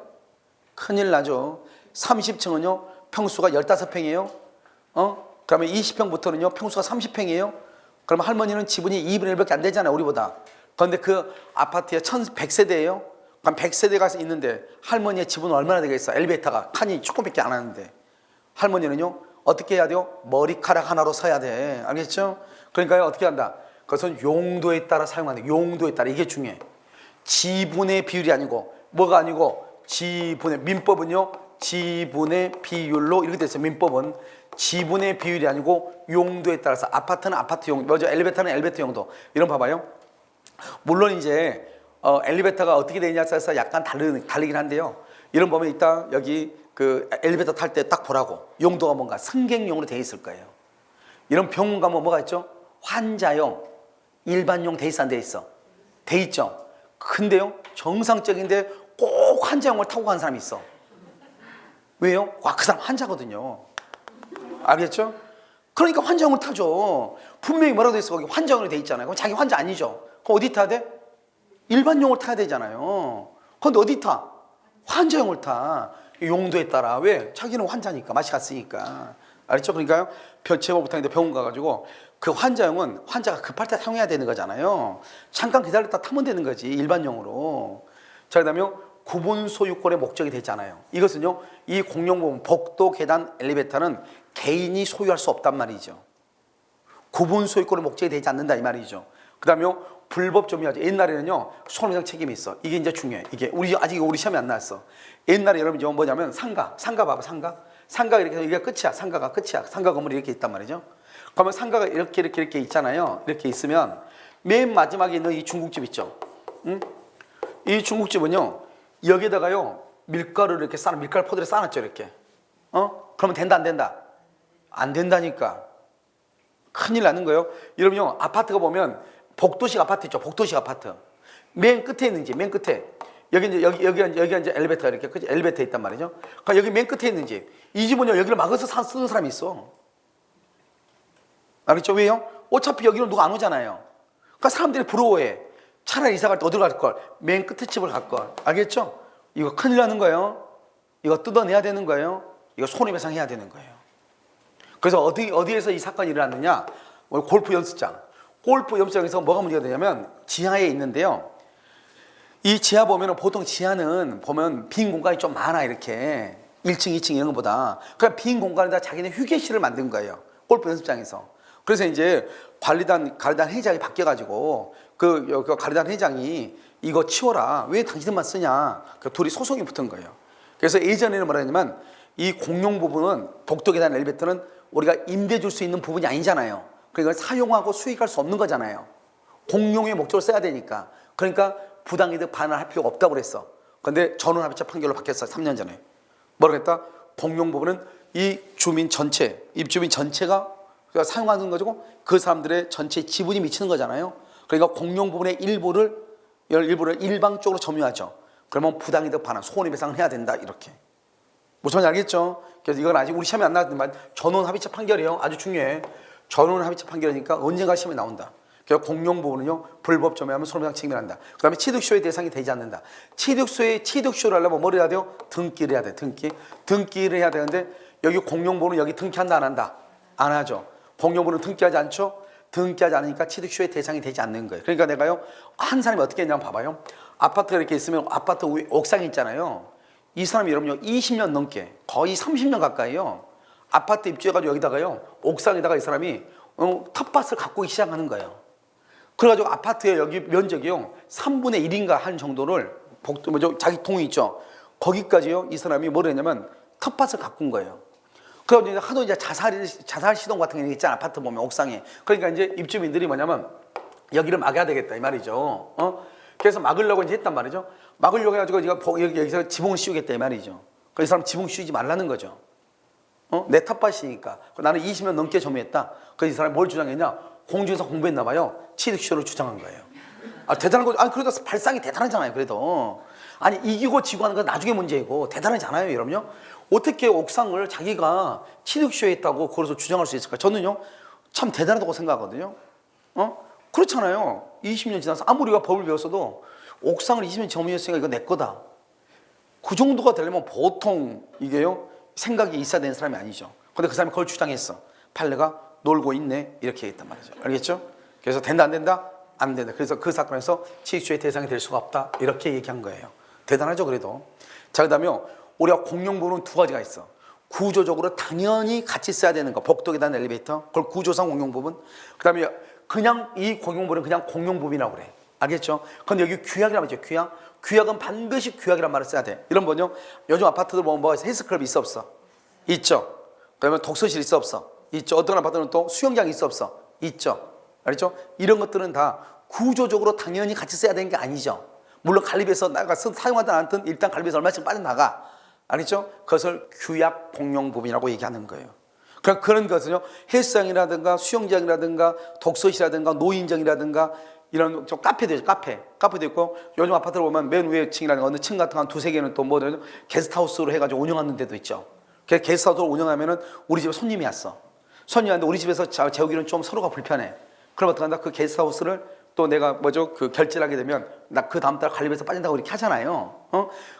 큰일 나죠. 30층은요 평수가 15평이에요. 그러면 20평부터는요 평수가 30평이에요. 그러면 할머니는 지분이 2분의 1밖에 안 되잖아요 우리보다. 그런데 그 아파트에 1100세대예요. 그럼 100세대가 있는데 할머니의 지분은 얼마나 되겠어? 엘리베이터가 칸이 조금밖에 안 하는데 할머니는요 어떻게 해야 돼요? 머리카락 하나로 서야 돼. 알겠죠? 그러니까요 어떻게 한다? 그것은 용도에 따라 사용하는 용도에 따라. 이게 중요해. 지분의 비율이 아니고 뭐가 아니고 지분의, 민법은요 지분의 비율로 이렇게 돼 있어요. 민법은 지분의 비율이 아니고 용도에 따라서. 아파트는 아파트 용도, 뭐죠? 엘리베이터는 엘리베이터 용도. 이런 봐봐요. 물론 이제 엘리베이터가 어떻게 되느냐에 따라서 약간 다르긴 한데요. 이런 보면 이따 여기 그 엘리베이터 탈 때 딱 보라고. 용도가 뭔가 승객용으로 돼 있을 거예요. 이런 병원 가면 뭐가 있죠? 환자용, 일반용 돼 있어 안 돼 있어? 돼 있죠. 근데요 정상적인데 꼭 환자용을 타고 가는 사람이 있어. 왜요? 그 사람 환자거든요. 알겠죠? 그러니까 환자용을 타죠. 분명히 뭐라고 돼 있어? 거기 환자용으로 돼 있잖아요. 그럼 자기 환자 아니죠? 그럼 어디 타야 돼? 일반용을 타야 되잖아요. 그런데 어디 타? 환자용을 타. 용도에 따라. 왜? 자기는 환자니까. 맛이 갔으니까. 알겠죠? 그러니까요 제가 못하는데 병원 가가지고 그 환자용은 환자가 급할 때 사용해야 되는 거잖아요. 잠깐 기다렸다 타면 되는 거지 일반용으로. 자, 그 다음에 구분 소유권의 목적이 되잖아요. 이것은요 이 공용부분 복도, 계단, 엘리베이터는 개인이 소유할 수 없단 말이죠. 구분 소유권의 목적이 되지 않는다 이 말이죠. 그 다음에 불법 점유하죠. 옛날에는요 손해배상 책임이 있어. 이게 이제 중요해. 이게 아직 우리 시험에 안 나왔어. 옛날에 여러분 이제 뭐냐면 상가 봐봐. 상가 이렇게 이게 끝이야. 상가가 끝이야. 상가 건물이 이렇게 있단 말이죠. 그러면 상가가 이렇게 있잖아요. 이렇게 있으면 맨 마지막에 있는 이 중국집 있죠. 응? 이 중국집은요 여기다가요 밀가루를 이렇게 밀가루 포대를 쌓아놨죠 이렇게. 그러면 된다 안 된다? 안 된다니까. 큰일 나는 거예요. 여러분요 아파트가 보면 복도식 아파트 있죠. 복도식 아파트. 맨 끝에 있는지 맨 끝에 여기 이제 엘리베이터가 이렇게 그치? 엘리베이터 있단 말이죠. 그러니까 여기 맨 끝에 있는 집. 이 집은요 여기를 막아서 쓰는 사람이 있어. 알겠죠? 왜요? 어차피 여기로 누가 안 오잖아요. 그러니까 사람들이 부러워해. 차라리 이사 갈 때 어디로 갈 걸? 맨 끝에 집을 갈 걸. 알겠죠? 이거 큰일 나는 거예요. 이거 뜯어내야 되는 거예요. 이거 손해배상해야 되는 거예요. 그래서 어디에서 이 사건이 일어났느냐? 골프 연습장. 골프 연습장에서 뭐가 문제가 되냐면 지하에 있는데요. 이 지하 보면은 보통 지하는 보면 빈 공간이 좀 많아 이렇게 1층, 2층 이런 것보다. 그러니까 빈 공간에다 자기네 휴게실을 만든 거예요. 골프 연습장에서. 그래서 이제 관리단 회장이 바뀌어가지고 그 관리단 회장이 이거 치워라. 왜 당신들만 쓰냐. 그 둘이 소송이 붙은 거예요. 그래서 예전에는 뭐라 했냐면 이 공용 부분은 복도에 대한 엘리베이터는 우리가 임대 줄 수 있는 부분이 아니잖아요. 그러니까 사용하고 수익할 수 없는 거잖아요. 공용의 목적으로 써야 되니까. 그러니까 부당이득 반환할 필요가 없다고 그랬어. 그런데 전원합의체 판결로 바뀌었어. 3년 전에. 뭐라고 했다? 공용 부분은 이 주민 전체, 입주민 전체가 사용하는 거고 그 사람들의 전체 지분이 미치는 거잖아요. 그러니까 공용 부분의 일부를 일방적으로 점유하죠. 그러면 부당이득 반환, 손해배상을 해야 된다. 이렇게. 무슨 말인지 알겠죠? 그래서 이건 아직 우리 시험에 안 나왔지만 전원합의체 판결이에요. 아주 중요해. 전원합의체 판결이니까 언젠가 시험에 나온다. 그래서 공용 부분은요, 불법 점유하면 손해배상 책임을 한다. 그 다음에 취득쇼의 대상이 되지 않는다. 취득쇼를 하려면 뭐를 해야 돼요? 등기를 해야 돼. 등기를 해야 되는데 여기 공용 부분은 여기 등기한다 안 한다? 안 하죠. 공용 부분은 등기하지 않죠? 등기하지 않으니까 취득쇼의 대상이 되지 않는 거예요. 그러니까 내가요, 한 사람이 어떻게 했냐면 봐봐요. 아파트가 이렇게 있으면 아파트 옥상이 있잖아요. 이 사람이 여러분요, 20년 넘게, 거의 30년 가까이요, 아파트 입주해가지고 여기다가요, 옥상에다가 이 사람이 텃밭을 가꾸기 시작하는 거예요. 그래가지고 아파트의 여기 면적이요, 3분의 1인가 한 정도를 자기 동이 있죠. 거기까지요, 이 사람이 뭘 했냐면 텃밭을 가꾼 거예요. 그래가지고 하도 이제 자살 시동 같은 게 있잖아, 아파트 보면 옥상에. 그러니까 이제 입주민들이 뭐냐면 여기를 막아야 되겠다 이 말이죠. 그래서 막으려고 이제 했단 말이죠. 막으려고 해가지고 여기서 지붕을 씌우겠다 이 말이죠. 그래서 이 사람 지붕 씌우지 말라는 거죠. 내 텃밭이니까. 나는 20년 넘게 점유했다. 그래서 이 사람이 뭘 주장했냐? 공주에서 공부했나 봐요. 취득쇼를 주장한 거예요. 대단한 거죠. 그래도 발상이 대단하잖아요. 그래도. 아니, 이기고 지고 하는 건 나중에 문제이고 대단하잖아요, 여러분요. 어떻게 옥상을 자기가 취득쇼에 했다고 그래서 주장할 수 있을까? 저는요, 참 대단하다고 생각하거든요. 그렇잖아요. 20년 지나서 아무리 우리가 법을 배웠어도 옥상을 20년 점유했으니까 이거 내 거다. 그 정도가 되려면 보통 이게요, 생각이 있어야 되는 사람이 아니죠. 근데 그 사람이 그걸 주장했어. 판례가 놀고 있네. 이렇게 했단 말이죠. 알겠죠? 그래서 된다, 안 된다? 안 된다. 그래서 그 사건에서 취득쇼의 대상이 될 수가 없다. 이렇게 얘기한 거예요. 대단하죠, 그래도. 자, 그 다음에 우리가 공용부는 두 가지가 있어. 구조적으로 당연히 같이 써야 되는 거. 복도에 대한 엘리베이터. 그걸 구조상 공용부분. 그 다음에 그냥 이 공용부는 그냥 공용부분이라고 그래. 알겠죠? 근데 여기 규약이라고 하죠. 규약은 반드시 규약이란 말을 써야 돼. 이런 뭐냐? 요즘 아파트들 보면 뭐 헬스클럽 있어 없어? 있죠. 그러면 독서실 있어 없어? 있죠. 어떤 아파트는 또 수영장 있어 없어? 있죠. 알겠죠? 이런 것들은 다 구조적으로 당연히 같이 써야 되는 게 아니죠. 물론 관리비에서 나가서 사용하든 안 하든 일단 관리비에서 얼마씩 빠져나가. 알겠죠? 그것을 규약 공용부분이라고 얘기하는 거예요. 그런 것은요, 헬스장이라든가 수영장이라든가 독서실이라든가 노인정이라든가 이런 좀 카페도 있죠. 카페도 있고, 요즘 아파트를 보면 맨 위에 층이라든가 어느 층 같은 거 한 두세 개는 또 뭐 게스트하우스로 해가지고 운영하는 데도 있죠. 게스트하우스를 운영하면은 우리 집에 손님이 왔어. 손님이 왔는데 우리 집에서 재우기는 좀 서로가 불편해. 그럼 어떡한다? 그 게스트하우스를 또 내가 그 결제를 하게 되면 나 그 다음 달 관리비에서 빠진다고 이렇게 하잖아요.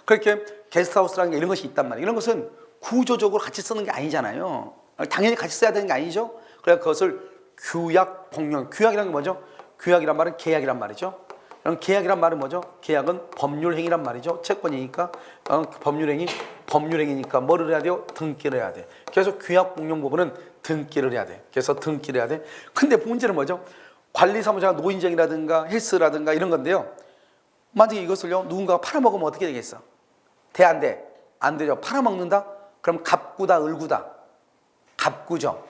그렇게 게스트하우스라는 게 이런 것이 있단 말이에요. 이런 것은 구조적으로 같이 쓰는 게 아니잖아요. 당연히 같이 써야 되는 게 아니죠. 그래서 그것을 규약 공용. 규약이라는 게 뭐죠? 규약이란 말은 계약이란 말이죠. 그럼 계약이란 말은 뭐죠? 계약은 법률행위란 말이죠. 채권이니까 법률행위니까 뭐를 해야 돼요? 등기를 해야 돼. 그래서 규약 공용 부분은 등기를 해야 돼. 그래서 등기를 해야 돼. 근데 문제는 뭐죠? 관리사무소가 노인정이라든가 헬스라든가 이런 건데요. 만약에 이것을요, 누군가가 팔아먹으면 어떻게 되겠어? 돼, 안 돼? 안 되죠. 팔아먹는다? 그럼 갑구다, 을구다? 갑구죠.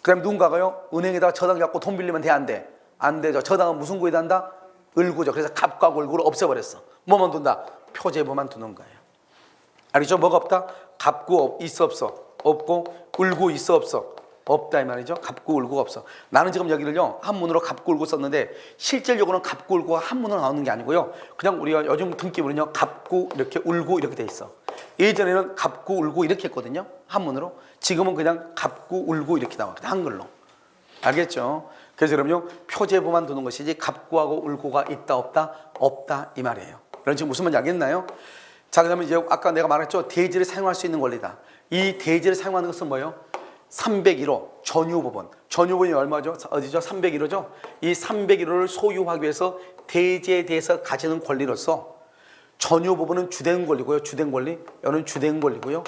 그 다음에 누군가가요, 은행에다가 저당 잡고 돈 빌리면 돼, 안 돼? 안 되죠. 저당은 무슨 구에다 한다? 을구죠. 그래서 갑과 을구를 없애버렸어. 뭐만 둔다? 표제부만 두는 거예요. 알겠죠? 뭐가 없다? 갑구 있어 없어? 없고, 을구 있어 없어? 없다 이 말이죠. 갑구 을구가 없어. 나는 지금 여기를요, 한문으로 갑구 을구 썼는데 실질적으로는 갑구 을구가 한문으로 나오는 게 아니고요, 그냥 우리가 요즘 등기부는요, 갑구 이렇게 을구 이렇게 돼 있어. 예전에는 갑구 을구 이렇게 했거든요, 한문으로. 지금은 그냥 갑구 을구 이렇게 나와, 한글로. 알겠죠? 그래서 그럼요, 표제부만 두는 것이지 갑구하고 을구가 있다 없다? 없다 이 말이에요. 그럼 지금 무슨 말인지 알겠나요? 자, 그다음에 이제 아까 내가 말했죠, 대지를 사용할 수 있는 권리다. 이 대지를 사용하는 것은 뭐예요? 301호 전유부분. 전유부분이 얼마죠? 어디죠? 301호죠. 이 301호를 소유하기 위해서 대지에 대해서 가지는 권리로서 전유부분은 주된 권리고요. 주된 권리. 여기는 주된 권리고요.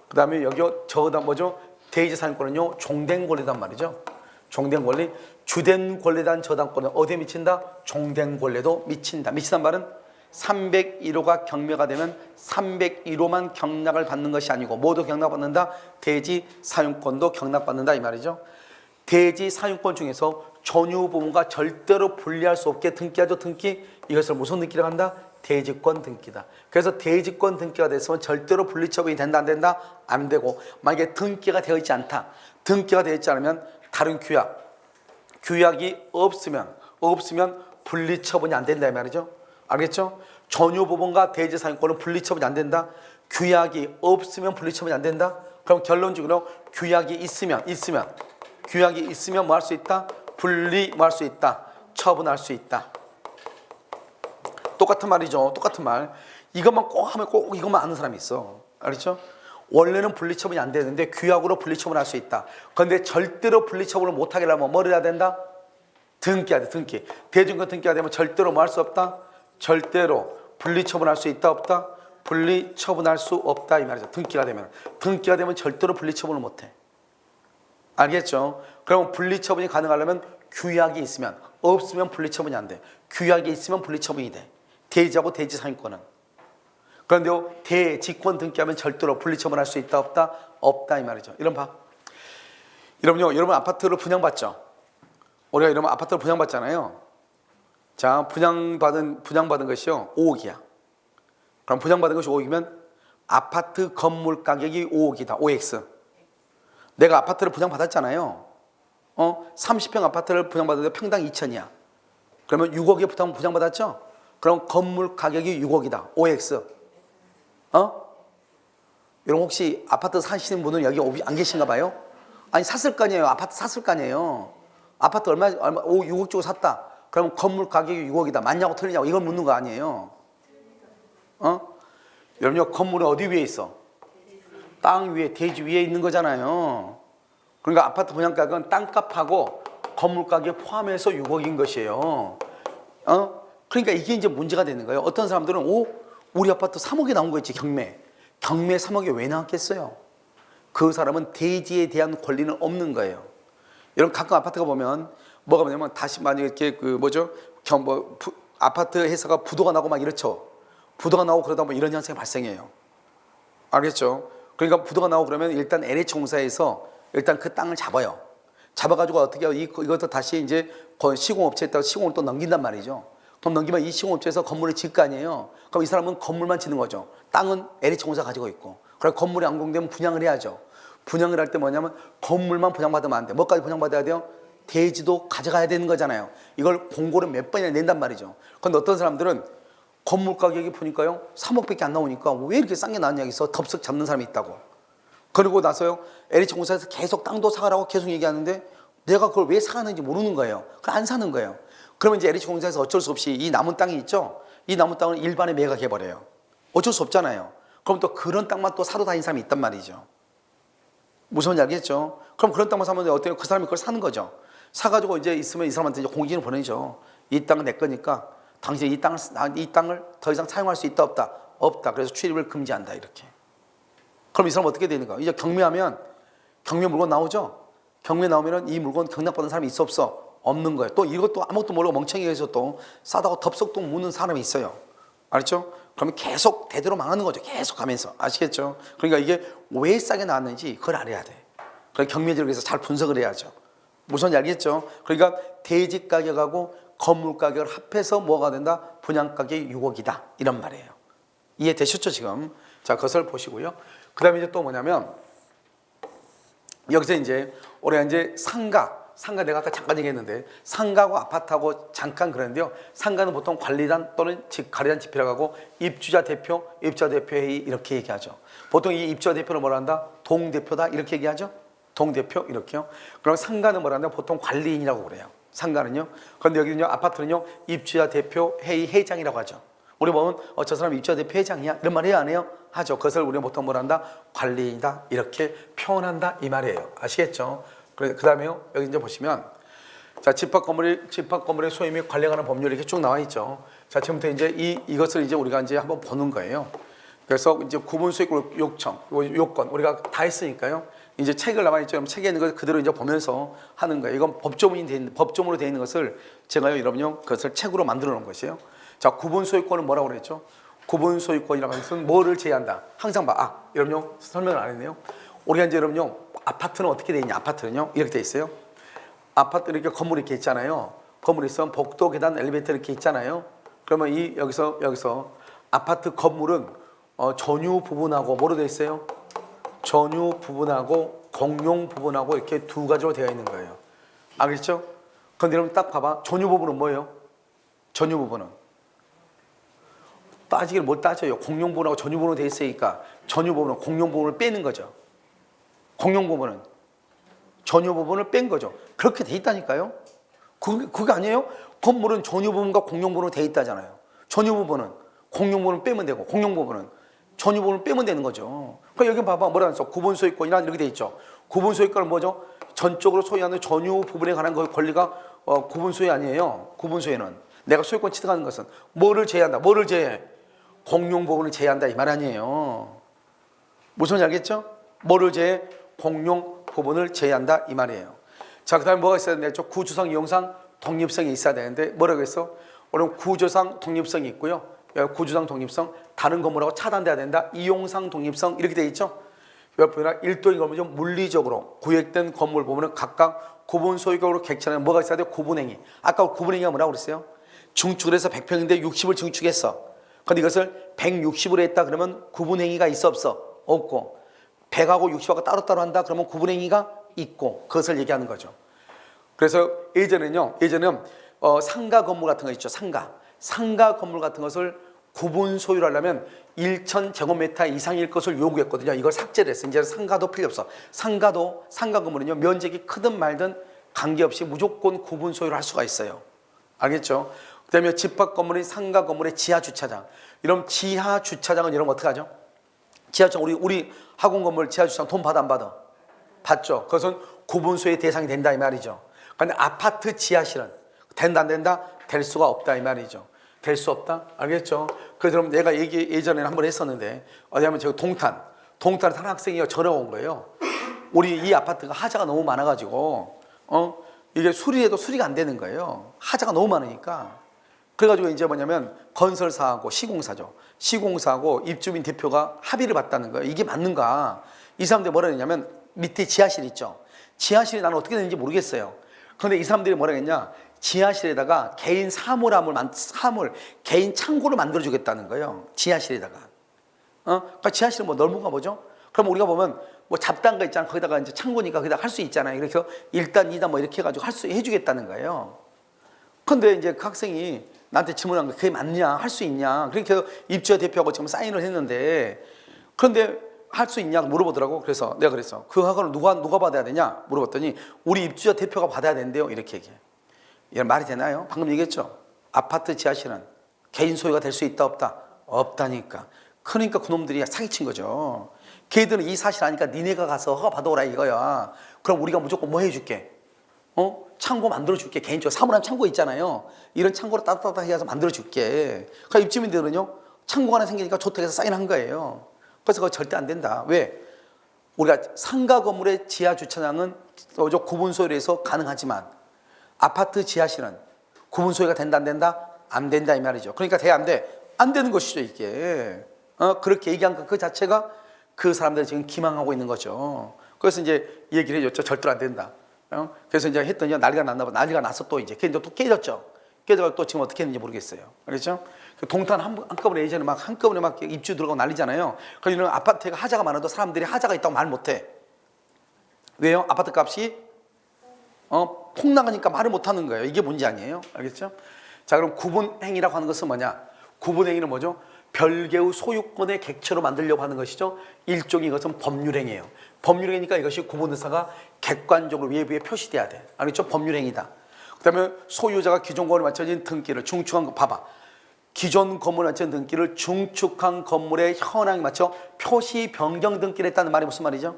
그 다음에 여기 저다 뭐죠? 대지 사용권은요, 종된 권리단 말이죠. 종된 권리. 주된 권리단 저당권은 어디에 미친다? 종된 권리도 미친다. 미친단 말은 301호가 경매가 되면 301호만 경락을 받는 것이 아니고 모두 경락받는다. 대지 사용권도 경락받는다 이 말이죠. 대지 사용권 중에서 전유 부분과 절대로 분리할 수 없게 등기하죠. 등기. 이것을 무슨 등기라고 한다? 대지권 등기다. 그래서 대지권 등기가 됐으면 절대로 분리 처분이 된다 안 된다? 안 되고, 만약에 등기가 되어 있지 않다. 등기가 되어 있지 않으면 다른 규약이 없으면 분리 처분이 안 된다 이 말이죠. 알겠죠? 전유 부분과 대지 사용권은 분리 처분이 안 된다. 규약이 없으면 분리 처분이 안 된다. 그럼 결론적으로 규약이 있으면 뭐 할 수 있다? 분리 뭐 할 수 있다? 처분할 수 있다. 똑같은 말이죠. 똑같은 말. 이것만 꼭 하면 꼭 이것만 아는 사람이 있어. 알겠죠? 원래는 분리 처분이 안 되는데 규약으로 분리 처분할 수 있다. 그런데 절대로 분리 처분을 못 하게 하려면 뭐를 해야 된다? 등기해야 돼. 등기. 대중권 등기가 되면 절대로 뭐 할 수 없다? 절대로 분리 처분할 수 있다 없다? 분리 처분할 수 없다 이 말이죠. 등기가 되면 절대로 분리 처분을 못 해. 알겠죠? 그럼 분리 처분이 가능하려면 규약이 있으면, 없으면 분리 처분이 안 돼. 규약이 있으면 분리 처분이 돼. 대지하고 대지 사용권은. 그런데요, 대지권 등기하면 절대로 분리 처분할 수 있다 없다? 없다 이 말이죠. 이런 봐. 여러분 아파트를 분양받죠? 우리가 이러면 아파트를 분양받잖아요. 자, 분양받은 것이요 5억이야. 그럼 분양받은 것이 5억이면 아파트 건물 가격이 5억이다. OX. 내가 아파트를 분양받았잖아요. 30평 아파트를 분양받았는데 평당 2천이야. 그러면 6억에 분양받았죠? 그럼 건물 가격이 6억이다. OX. 여러분 혹시 아파트 사시는 분은 여기 안 계신가 봐요? 아니 샀을 거 아니에요. 아파트 샀을 거 아니에요. 아파트 얼마 6억 주고 샀다. 그럼 건물 가격이 6억이다. 맞냐고 틀리냐고 이걸 묻는 거 아니에요. 여러분요 건물은 어디 위에 있어? 땅 위에, 대지 위에 있는 거잖아요. 그러니까 아파트 분양가격은 땅값하고 건물 가격 포함해서 6억인 것이에요. 그러니까 이게 이제 문제가 되는 거예요. 어떤 사람들은 우리 아파트 3억에 나온 거 있지. 경매 3억에 왜 나왔겠어요? 그 사람은 대지에 대한 권리는 없는 거예요. 여러분 가끔 아파트가 보면 뭐가 뭐냐면 다시 만약에 이렇게 아파트 회사가 부도가 나고 막 이렇죠. 부도가 나고 그러다 보면 이런 현상이 발생해요. 알겠죠? 그러니까 부도가 나고 그러면 일단 LH공사에서 일단 그 땅을 잡아요. 잡아가지고 어떻게 해요? 이것도 다시 이제 시공업체에다가 시공을 또 넘긴단 말이죠. 그럼 넘기면 이 시공업체에서 건물을 지을 거 아니에요. 그럼 이 사람은 건물만 짓는 거죠. 땅은 LH공사 가지고 있고. 그럼 건물이 완공되면 분양을 해야죠. 분양을 할 때 뭐냐면 건물만 분양받으면 안 돼. 뭐까지 분양받아야 돼요? 대지도 가져가야 되는 거잖아요. 이걸 공고를 몇 번이나 낸단 말이죠. 그런데 어떤 사람들은 건물 가격이 보니까요 3억밖에 안 나오니까 왜 이렇게 싼 게 나왔냐 해서 덥석 잡는 사람이 있다고. 그러고 나서요 LH공사에서 계속 땅도 사가라고 계속 얘기하는데 내가 그걸 왜 사가는지 모르는 거예요. 그걸 안 사는 거예요. 그러면 이제 LH공사에서 어쩔 수 없이 이 남은 땅이 있죠. 이 남은 땅을 일반에 매각해버려요. 어쩔 수 없잖아요. 그럼 또 그런 땅만 또 사러 다니는 사람이 있단 말이죠. 무슨 말인지 알겠죠? 그럼 그런 땅만 사면 어때요? 그 사람이 그걸 사는 거죠. 사가지고 이제 있으면 이 사람한테 이제 공지를 보내죠. 이 땅은 내 거니까 당신 이 땅을 더 이상 사용할 수 있다 없다? 없다. 그래서 출입을 금지한다 이렇게. 그럼 이 사람 어떻게 되는 거야? 이제 경매하면 경매 물건 나오죠? 경매 나오면은 이 물건 경락받은 사람이 있어 없어? 없는 거예요. 또 이것도 아무것도 모르고 멍청이가 해서 또 싸다고 덥석 묻는 사람이 있어요. 알았죠? 그러면 계속 대대로 망하는 거죠. 계속 가면서. 아시겠죠? 그러니까 이게 왜 싸게 나왔는지 그걸 알아야 돼. 그러니까 경매지를 위해서 잘 분석을 해야죠. 무슨 말인지 알겠죠? 그러니까 대지 가격하고 건물 가격을 합해서 뭐가 된다? 분양 가격이 6억이다. 이런 말이에요. 이해되셨죠 지금? 자, 그것을 보시고요. 그 다음에 이제 또 뭐냐면 여기서 이제 우리가 이제 상가 내가 아까 잠깐 얘기했는데 상가하고 아파트하고 잠깐 그랬는데요. 상가는 보통 관리단 또는 관리단 집회라고 하고 입주자 대표회의 이렇게 얘기하죠. 보통 이 입주자 대표를 뭐라 한다? 동대표다 이렇게 얘기하죠. 동대표 이렇게요. 그럼 상가는 뭐라 한다? 보통 관리인이라고 그래요. 상가는요. 그런데 여기는요 아파트는요 입주자 대표회의 회장이라고 하죠. 우리 보면 저 사람 입주자 대표 회장이야 이런 말 해야 안 해요? 하죠. 그것을 우리가 보통 뭐라 한다? 관리인이다 이렇게 표현한다 이 말이에요. 아시겠죠? 그 다음에요 여기 이제 보시면 자 집합 건물의 소유 및 관리하는 법률이 이렇게 쭉 나와 있죠. 자 지금부터 이제 이것을 이제 우리가 이제 한번 보는 거예요. 그래서 이제 구분수익 요건 우리가 다 했으니까요. 이제 책을 남아 있죠. 책에 있는 걸 그대로 이제 보면서 하는 거예요. 이건 법조문으로 되어 있는 것을 제가요 여러분요 그것을 책으로 만들어 놓은 것이에요. 자, 구분 소유권은 뭐라고 그랬죠? 구분 소유권이라고 하는 것은 뭐를 제외한다. 항상 여러분요, 설명을 안 했네요. 우리가 이제 여러분요, 아파트는 어떻게 돼 있냐? 아파트는요, 이렇게 돼 있어요. 아파트 이렇게 건물 이렇게 있잖아요. 건물이 있으면 복도, 계단, 엘리베이터 이렇게 있잖아요. 그러면 여기서 아파트 건물은 전유 부분하고 뭐로 돼 있어요? 전유 부분하고 공용 부분하고 이렇게 두 가지로 되어 있는 거예요. 알겠죠? 그런데 여러분 딱 봐봐. 전유 부분은 뭐예요? 전유 부분은 따지기를 뭘 따져요. 공용 부분하고 전유 부분으로 되어 있으니까 전유 부분은 공용 부분을 빼는 거죠. 공용 부분은 전유 부분을 뺀 거죠. 그렇게 돼 있다니까요. 그게 아니에요? 건물은 전유 부분과 공용 부분으로 돼 있다잖아요. 전유 부분은 공용 부분을 빼면 되고 공용 부분은 전유 부분을 빼면 되는 거죠. 그러니까 여기 봐봐. 뭐라 그랬어? 구분 소유권이란 이렇게 돼 있죠. 구분 소유권은 뭐죠? 전적으로 소유하는 전유 부분에 관한 권리가 구분 소유 아니에요. 구분 소유는 내가 소유권 취득하는 것은 뭐를 제외한다. 뭐를 제외해? 공용 부분을 제외한다 이 말 아니에요. 무슨 말인지 알겠죠? 뭐를 제외해? 공용 부분을 제외한다 이 말이에요. 자, 그 다음에 뭐가 있어야 되는데 구조상, 이용상, 독립성이 있어야 되는데 뭐라고 했어? 오늘 구조상 독립성이 있고요. 구조상 독립성, 다른 건물하고 차단돼야 된다. 이용상 독립성 이렇게 돼 있죠. 옆에나 일도인 건물 중 물리적으로 구획된 건물 보면은 각각 구분 소유격으로 객체는 뭐가 있어야 돼? 구분행위. 아까 구분행위가 뭐라고 그랬어요? 중축을 해서 100평인데 60을 증축했어. 근데 이것을 160으로 했다 그러면 구분행위가 있어 없어? 없고 100하고 60하고 따로따로 한다 그러면 구분행위가 있고 그것을 얘기하는 거죠. 그래서 예전에는 상가 건물 같은 거 있죠. 상가 건물 같은 것을 구분 소유를 하려면 1,000제곱미터 이상일 것을 요구했거든요. 이걸 삭제를 했어요. 이제 상가도 필요 없어. 상가 건물은요, 면적이 크든 말든 관계없이 무조건 구분 소유를 할 수가 있어요. 알겠죠? 그 다음에 집합 건물인 상가 건물의 지하 주차장. 이런 지하 주차장은 이런 거 어떻게 하죠? 지하주차장, 우리 학원 건물 지하 주차장 돈 받아 안 받아? 받죠. 그것은 구분 소유의 대상이 된다 이 말이죠. 그런데 아파트 지하실은 된다 안 된다? 될 수가 없다 이 말이죠. 될 수 없다? 알겠죠? 그래서 여러분 내가 얘기 예전에는 한번 했었는데 어디 하면 제가 동탄에 사는 학생이 전화가 온 거예요. 우리 이 아파트가 하자가 너무 많아가지고 이게 수리해도 수리가 안 되는 거예요. 하자가 너무 많으니까. 그래가지고 이제 뭐냐면 건설사하고 시공사하고 입주민 대표가 합의를 봤다는 거예요. 이게 맞는가? 이 사람들이 뭐라 했냐면 밑에 지하실 있죠. 지하실이 나는 어떻게 되는지 모르겠어요. 그런데 이 사람들이 뭐라 했냐? 지하실에다가 개인 개인 창고를 만들어주겠다는 거예요. 지하실에다가. 그러니까 지하실은 뭐 넓은가 보죠? 그럼 우리가 보면 뭐 잡다한 거 있잖아. 거기다가 이제 창고니까 거기다 할 수 있잖아요. 그래서 1단, 2단 뭐 이렇게 해가지고 해주겠다는 거예요. 근데 이제 그 학생이 나한테 질문한 거 그게 맞냐? 할 수 있냐? 그렇게 입주자 대표하고 지금 사인을 했는데 그런데 할 수 있냐고 물어보더라고. 그래서 내가 그랬어. 그 학원을 누가 받아야 되냐? 물어봤더니 우리 입주자 대표가 받아야 된대요. 이렇게 얘기해. 이런 말이 되나요? 방금 얘기했죠. 아파트 지하실은 개인 소유가 될 수 있다 없다? 없다니까. 그러니까 그놈들이 사기친 거죠. 걔들은 이 사실 아니까 니네가 가서 허가 받아오라 이거야. 그럼 우리가 무조건 뭐 해줄게? 창고 만들어줄게. 개인적으로 사물함 창고 있잖아요. 이런 창고를 따뜻하게 해서 만들어줄게. 그러니까 입주민들은요. 창고가 하나 생기니까 주택에서 사인한 거예요. 그래서 그거 절대 안 된다. 왜? 우리가 상가 건물의 지하 주차장은 구분 소유로 해서 가능하지만 아파트 지하실은 구분 소유가 된다 안 된다? 안 된다 이 말이죠. 그러니까 돼 안 돼? 안 되는 것이죠 이게. 그렇게 얘기한 그 자체가 그 사람들이 지금 기망하고 있는 거죠. 그래서 이제 얘기를 해줬죠. 절대로 안 된다. 그래서 이제 했더니 난리가 났나 봐. 난리가 나서 또 이제 또 깨졌죠. 깨져서 또 지금 어떻게 했는지 모르겠어요. 그렇죠? 동탄 한꺼번에 예전에 한꺼번에 입주 들어가고 난리잖아요. 그래서 이런 아파트가 하자가 많아도 사람들이 하자가 있다고 말 못해. 왜요? 아파트 값이 폭락하니까 말을 못하는 거예요. 이게 뭔지 아니에요? 알겠죠? 자, 그럼 구분행위라고 하는 것은 뭐냐? 구분행위는 뭐죠? 별개의 소유권의 객체로 만들려고 하는 것이죠. 일종의 이것은 법률행위예요. 법률행위니까 이것이 구분의사가 객관적으로 외부에 표시돼야 돼. 알겠죠? 법률행위다. 그 다음에 소유자가 기존 건물에 맞춰진 등기를 중축한 거 봐봐. 기존 건물에 맞춰진 등기를 중축한 건물의 현황에 맞춰 표시 변경 등기를 했다는 말이 무슨 말이죠?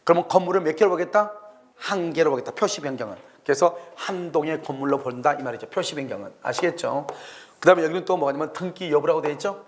그러면 건물을 몇 개로 보겠다? 한 개로 보겠다. 표시 변경은. 그래서 한 동의 건물로 본다 이 말이죠. 표시 변경은. 아시겠죠? 그 다음에 여기는 또 뭐가 있냐면 등기 여부라고 되어 있죠.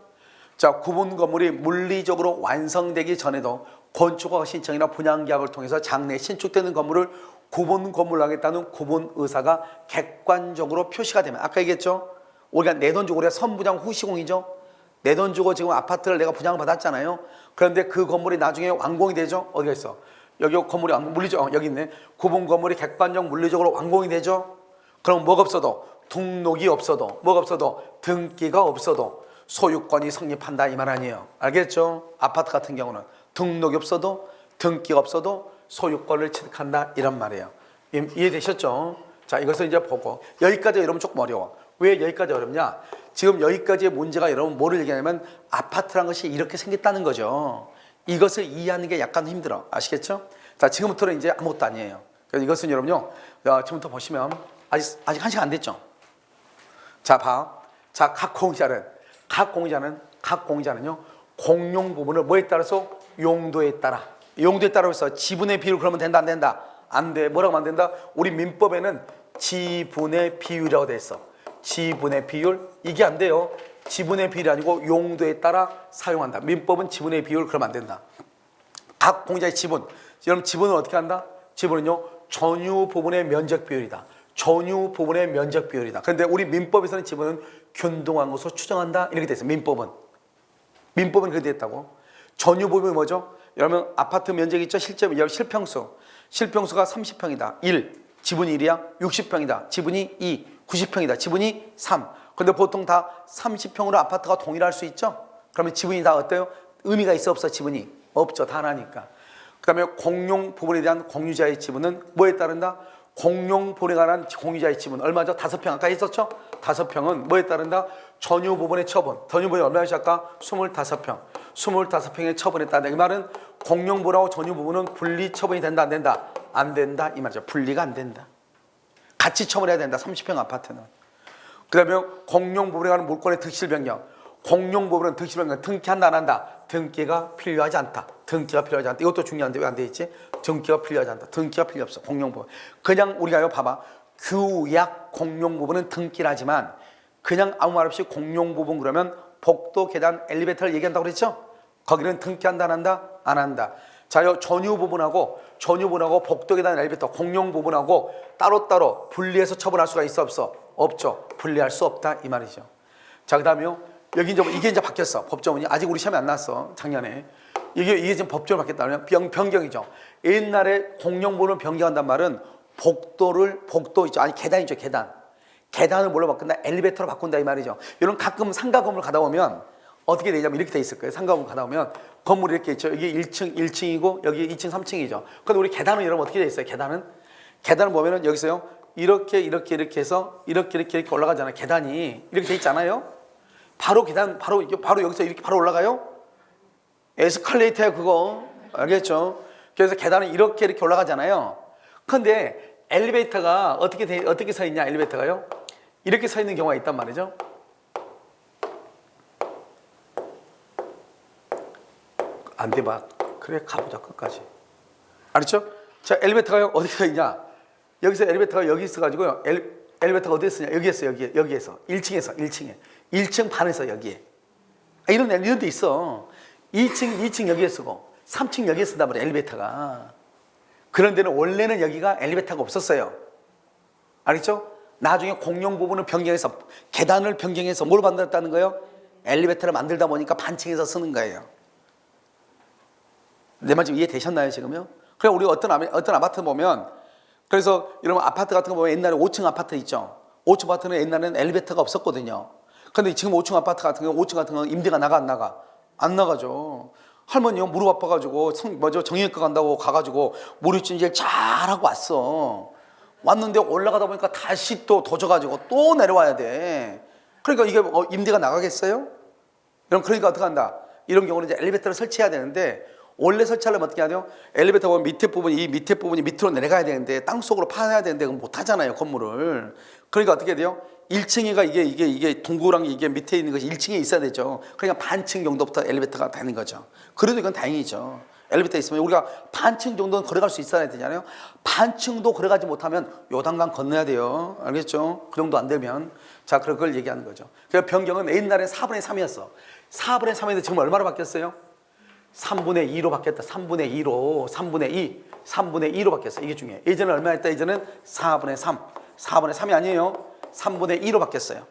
자, 구분 건물이 물리적으로 완성되기 전에도 건축허가 신청이나 분양계약을 통해서 장래에 신축되는 건물을 구분 건물로 하겠다는 구분 의사가 객관적으로 표시가 되면 아까 얘기했죠. 우리가 내 돈 주고 우리가 선부장 후시공이죠. 내 돈 주고 지금 아파트를 내가 분양을 받았잖아요. 그런데 그 건물이 나중에 완공이 되죠. 어디가 있어? 여기 건물이 물리적 여기 있네. 구분 건물이 객관적 물리적으로 완공이 되죠. 그럼 뭐가 없어도 등록이 없어도 뭐가 없어도 등기가 없어도 소유권이 성립한다 이 말 아니에요. 알겠죠? 아파트 같은 경우는 등록이 없어도 등기가 없어도 소유권을 취득한다 이런 말이에요. 이해되셨죠? 자, 이것을 이제 보고 여기까지 여러분 조금 어려워. 왜 여기까지 어렵냐? 지금 여기까지의 문제가 여러분 뭐를 얘기하냐면 아파트라는 것이 이렇게 생겼다는 거죠. 이것을 이해하는 게 약간 힘들어. 아시겠죠? 자, 지금부터는 이제 아무것도 아니에요. 그래서 이것은 여러분요, 지금부터 보시면 아직 1시간 안 됐죠? 자, 자, 각 공유자는요, 공용 부분을 뭐에 따라서? 용도에 따라 해서 지분의 비율 그러면 된다, 안 된다? 안 돼. 뭐라고 하면 안 된다? 우리 민법에는 지분의 비율이라고 돼 있어. 지분의 비율, 이게 안 돼요. 지분의 비율이 아니고 용도에 따라 사용한다. 민법은 지분의 비율 그러면 안 된다. 각 공유자의 지분, 여러분 지분은 어떻게 한다? 지분은요, 전유 부분의 면적 비율이다. 전유 부분의 면적 비율이다. 그런데 우리 민법에서는 지분은 균등한 것으로 추정한다 이렇게 돼 있어요. 민법은 그렇게 돼 있다고. 전유 부분이 뭐죠? 여러분 아파트 면적이 있죠? 실평수가 30평이다. 1, 지분이 1이야. 60평이다. 지분이 2, 90평이다. 지분이 3. 그런데 보통 다 30평으로 아파트가 동일할 수 있죠? 그러면 지분이 다 어때요? 의미가 있어 없어? 지분이 없죠. 다 하나니까. 그 다음에 공용 부분에 대한 공유자의 지분은 뭐에 따른다? 공용 부분에 관한 공유자의 지분 얼마죠? 5평 아까 했었죠? 5평은 뭐에 따른다? 전유 부분의 처분. 전유 부분이 얼마였지 아까? 25평. 25평의 처분에 따른다. 이 말은 공용 부분하고 전유 부분은 분리 처분이 된다 안 된다? 안 된다 이 말이죠. 분리가 안 된다. 같이 처분해야 된다. 30평 아파트는. 그 다음에 공용 부분에 관한 물권의 득실 변경. 공용 부분은 득실 변경 등기한다 안 한다? 등기가 필요하지 않다. 등기가 필요하지 않다. 이것도 중요한데 왜 안 돼 있지? 등기가 필요하지 않다. 등기가 필요 없어. 공용 부분. 그냥 우리가 봐봐. 규약 공용 부분은 등기를 하지만 그냥 아무 말 없이 공용 부분 그러면 복도, 계단, 엘리베이터를 얘기한다고 그랬죠? 거기는 등기한다 안 한다? 안 한다. 자, 전유 부분하고 복도, 계단, 엘리베이터 공용 부분하고 따로따로 분리해서 처분할 수가 있어 없어? 없죠. 분리할 수 없다 이 말이죠. 자, 그다음에요. 여기 이게 이제 바뀌었어. 법조문이 아직 우리 시험에 안 나왔어. 작년에. 이게 지금 법조로 바뀌었다면 변경이죠. 옛날에 공용 부분을 변경한단 말은 복도 있죠. 아니 계단이죠. 계단을 뭘로 바꾼다? 엘리베이터로 바꾼다 이 말이죠. 이런 가끔 상가 건물 가다 보면 어떻게 되냐면 이렇게 돼 있을 거예요. 상가 건물 가다 보면 건물이 이렇게 있죠. 여기 1층이고 여기 2층, 3층이죠. 근데 우리 계단은 여러분 어떻게 돼 있어요? 계단을 보면은 여기서요. 이렇게 해서 이렇게 올라가잖아요. 계단이 이렇게 돼 있잖아요. 바로 여기서 이렇게 바로 올라가요? 에스컬레이터야 그거. 알겠죠? 그래서 계단은 이렇게 올라가잖아요. 근데 엘리베이터가 어떻게 서 있냐? 엘리베이터가요. 이렇게 서 있는 경우가 있단 말이죠. 안 돼 봐. 그래 가보자 끝까지. 알았죠? 자, 엘리베이터가요 어디 서 있냐? 여기서 엘리베이터가 여기 있어가지고요. 엘리베이터가 어디에 쓰냐? 여기에서 1층에 1층 반에서 여기에. 이런 데 있어. 2층 여기에 쓰고 3층 여기에 쓴단 말이야 엘리베이터가. 그런 데는 원래는 여기가 엘리베이터가 없었어요. 알겠죠? 나중에 공용 부분을 변경해서 계단을 변경해서 뭘 만들었다는 거예요? 엘리베이터를 만들다 보니까 반층에서 쓰는 거예요. 내 말 지금 이해되셨나요 지금요? 그래 우리 어떤 아파트 보면 그래서 여러분 아파트 같은 거 보면 옛날에 5층 아파트 있죠. 5층 아파트는 옛날에는 엘리베이터가 없었거든요. 근데 지금 5층 아파트 같은 경우 임대가 나가 안 나가? 안 나가죠. 할머니요 무릎 아파가지고 정형외과 간다고 가가지고 무릎 찜질 잘하고 왔는데 올라가다 보니까 다시 또 도져가지고 또 내려와야 돼. 그러니까 이게 임대가 나가겠어요? 그러니까 어떻게 한다? 이런 경우는 이제 엘리베이터를 설치해야 되는데 원래 설치하려면 어떻게 해야 돼요? 엘리베이터 보면 이 밑에 부분이 밑으로 내려가야 되는데 땅속으로 파야 되는데 그건 못 하잖아요 건물을. 그러니까 어떻게 해야 돼요? 1층이가 이게 동그란 게 이게 밑에 있는 것이 1층에 있어야 되죠. 그러니까 반층 정도부터 엘리베이터가 되는 거죠. 그래도 이건 다행이죠. 엘리베이터 있으면 우리가 반층 정도는 걸어갈 수 있어야 되잖아요. 반층도 걸어가지 못하면 요단강 건너야 돼요. 알겠죠? 그 정도 안 되면. 자, 그걸 얘기하는 거죠. 그래서 변경은 옛날에 4분의 3이었어. 4분의 3인데 지금 얼마로 바뀌었어요? 3분의 2로 바뀌었다. 3분의 2로 바뀌었어. 이게 중요해. 예전에 얼마였다? 예전은 4분의 3. 4분의 3이 아니에요. 3분의 2로 바뀌었어요.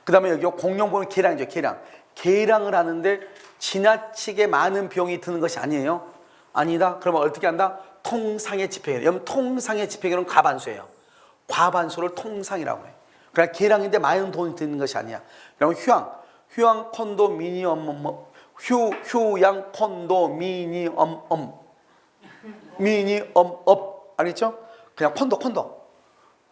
그 다음에 여기 공용보험은 계량이죠. 계량. 계량을 하는데 지나치게 많은 비용이 드는 것이 아니에요. 아니다. 그러면 어떻게 한다? 통상의 집행계획. 여러분 통상의 집행계획은 과반수예요. 과반수를 통상이라고 해요. 그냥 계량인데 많은 돈이 드는 것이 아니야. 그러면 휴양 콘도미니엄 휴양 콘도미니엄 미니엄업 알겠죠? 그냥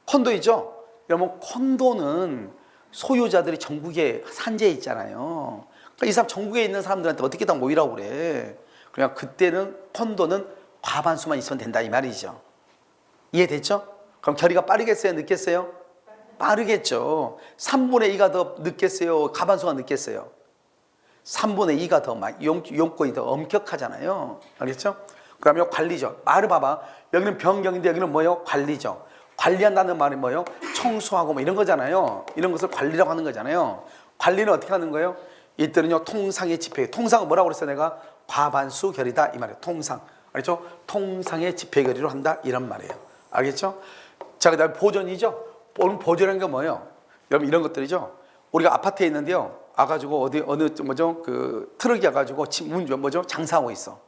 콘도이죠. 여러분 콘도는 소유자들이 전국에 산재해 있잖아요. 그러니까 이 사람 전국에 있는 사람들한테 어떻게 다 모이라고 그래. 그냥 그때는 콘도는 과반수만 있으면 된다 이 말이죠. 이해됐죠? 그럼 결의가 빠르겠어요? 늦겠어요? 빠르겠죠. 3분의 2가 더 늦겠어요? 과반수가 늦겠어요? 3분의 2가 더 용건이 더 엄격하잖아요. 알겠죠? 그 다음에 관리죠. 말을 봐봐. 여기는 변경인데 여기는 뭐예요? 관리죠. 관리한다는 말이 뭐예요? 청소하고 뭐 이런 거잖아요. 이런 것을 관리라고 하는 거잖아요. 관리는 어떻게 하는 거예요? 이때는요 통상의 집행. 통상은 뭐라고 그랬어요? 내가 과반수 결의다 이 말이에요. 통상. 알겠죠? 통상의 집행 결의로 한다 이런 말이에요. 알겠죠? 자, 그 다음에 보존이죠. 오늘 보존이라는 게 뭐예요? 여러분 이런 것들이죠. 우리가 아파트에 있는데요. 와가지고 그 트럭이 와가지고 장사하고 있어.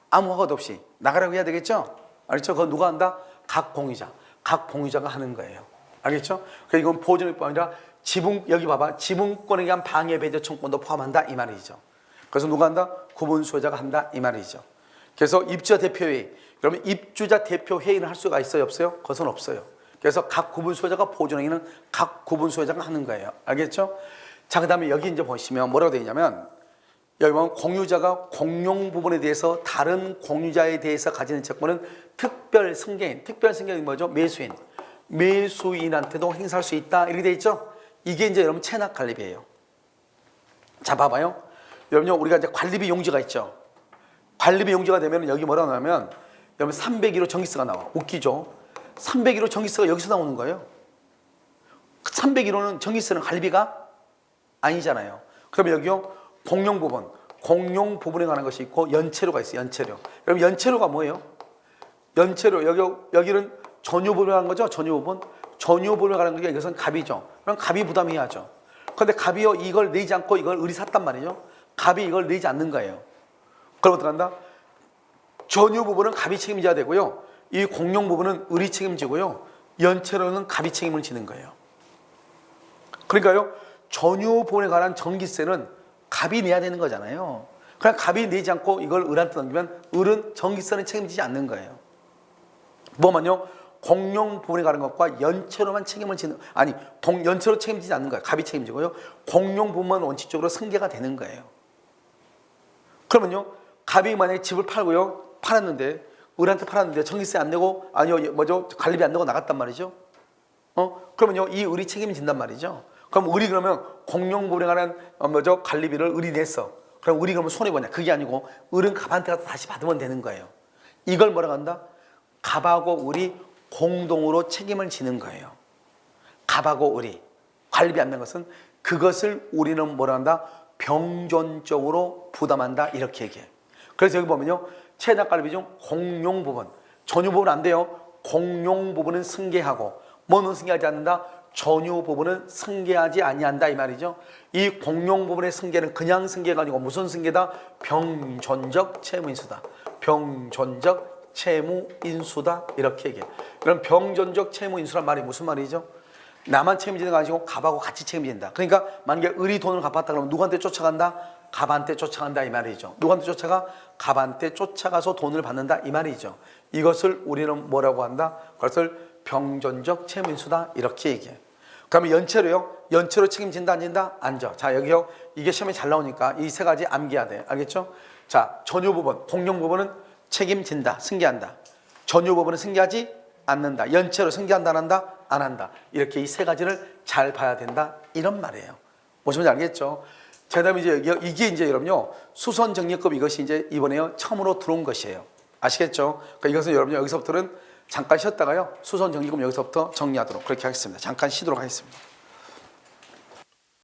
아무 허가도 없이 나가라고 해야 되겠죠? 알겠죠? 그거 누가 한다? 각 공유자가 하는 거예요. 알겠죠? 그러니까 이건 보존뿐 아니라 여기 봐봐. 지분권에 의한 방해 배제 청구권도 포함한다 이 말이죠. 그래서 누가 한다? 구분 소유자가 한다 이 말이죠. 그래서 입주자 대표회의. 그러면 입주자 대표회의는 할 수가 있어요? 없어요? 그것은 없어요. 그래서 각 구분 소유자가 보존행위는 각 구분 소유자가 하는 거예요. 알겠죠? 자, 그 다음에 여기 이제 보시면 뭐라고 되어 있냐면 여기 보면 공유자가 공용 부분에 대해서 다른 공유자에 대해서 가지는 채권은 특별 승계인. 특별 승계인이 뭐죠? 매수인한테도 행사할 수 있다. 이렇게 되어 있죠? 이게 이제 여러분 체납 관리비예요. 자, 봐봐요. 여러분요, 우리가 이제 관리비 용지가 있죠. 관리비 용지가 되면 여기 뭐라고 나오면 여러분 301호 전기세가 나와. 웃기죠? 301호 전기세가 여기서 나오는 거예요. 301호는 전기세는 관리비가 아니잖아요. 그러면 여기요 공용 부분에 관한 것이 있고 연체료가 있어요. 연체료. 여러분 연체료가 뭐예요? 연체료 여기는 전유 부분에 관한 거죠. 전유 부분에 관한 게 이것은 갑이죠. 그럼 갑이 부담해야죠. 그런데 갑이요 이걸 내지 않고 이걸 을이 샀단 말이죠. 갑이 이걸 내지 않는 거예요. 그럼 어떻게 한다? 전유 부분은 갑이 책임져야 되고요. 이 공용 부분은 을이 책임지고요. 연체료는 갑이 책임을 지는 거예요. 그러니까요. 전유 부분에 관한 전기세는 갑이 내야 되는 거잖아요. 그냥 갑이 내지 않고 이걸 을한테 넘기면 을은 전기세는 책임지지 않는 거예요. 뭐만요? 공용 부분에 관한 것과 연체로만 책임을 지는 연체로 책임지지 않는 거예요. 갑이 책임지고요. 공용 부분만 원칙적으로 승계가 되는 거예요. 그러면요, 갑이 만약에 집을 팔았는데 을한테 팔았는데 전기세 안 내고 관리비 안 내고 나갔단 말이죠. 그러면요 이 을이 책임진단 말이죠. 그럼 을이 그러면 공용 부분에 관한 관리비를 을이 냈어. 그럼 을이 그러면 손해 보냐? 그게 아니고 을은 갑한테 가서 다시 받으면 되는 거예요. 이걸 뭐라고 한다? 갑하고 을이 공동으로 책임을 지는 거예요. 갑하고 을이 관리비 안 낸 것은 그것을 우리는 뭐라 한다? 병존적으로 부담한다 이렇게 얘기해. 그래서 여기 보면요 체납 관리비 중 공용 부분, 전유 부분 안 돼요. 공용 부분은 승계하고 뭐는 승계하지 않는다? 전유 부분은 승계하지 아니한다 이 말이죠. 이 공용 부분의 승계는 그냥 승계가 아니고 무슨 승계다? 병존적 채무인수다. 병존적 채무인수다 이렇게 얘기해. 그럼 병존적 채무인수란 말이 무슨 말이죠? 나만 책임지는 거 아니고 갑하고 같이 책임진다. 그러니까 만약에 을이 돈을 갚았다 그러면 누구한테 쫓아간다? 갑한테 쫓아간다 이 말이죠. 누구한테 쫓아가? 갑한테 쫓아가서 돈을 받는다 이 말이죠. 이것을 우리는 뭐라고 한다? 그것을 병존적 채무인수다 이렇게 얘기해. 그러면 연체료요? 연체로 책임진다 안 진다? 안 져. 자 여기요 이게 시험에 잘 나오니까 이 세 가지 암기해야 돼. 알겠죠? 자 전유 부분, 공용 부분은 책임진다, 승계한다. 전유 부분은 승계하지 않는다. 연체로 승계한다 안 한다? 안 한다. 이렇게 이 세 가지를 잘 봐야 된다 이런 말이에요. 무슨 말인지 알겠죠? 자 그다음에 이게 이제 여러분요 수선 정리급 이것이 이제 이번에요 처음으로 들어온 것이에요. 아시겠죠? 그러니까 이것은 여러분 여기서부터는 잠깐 쉬었다가요 수선 정리금 여기서부터 정리하도록 그렇게 하겠습니다. 잠깐 쉬도록 하겠습니다.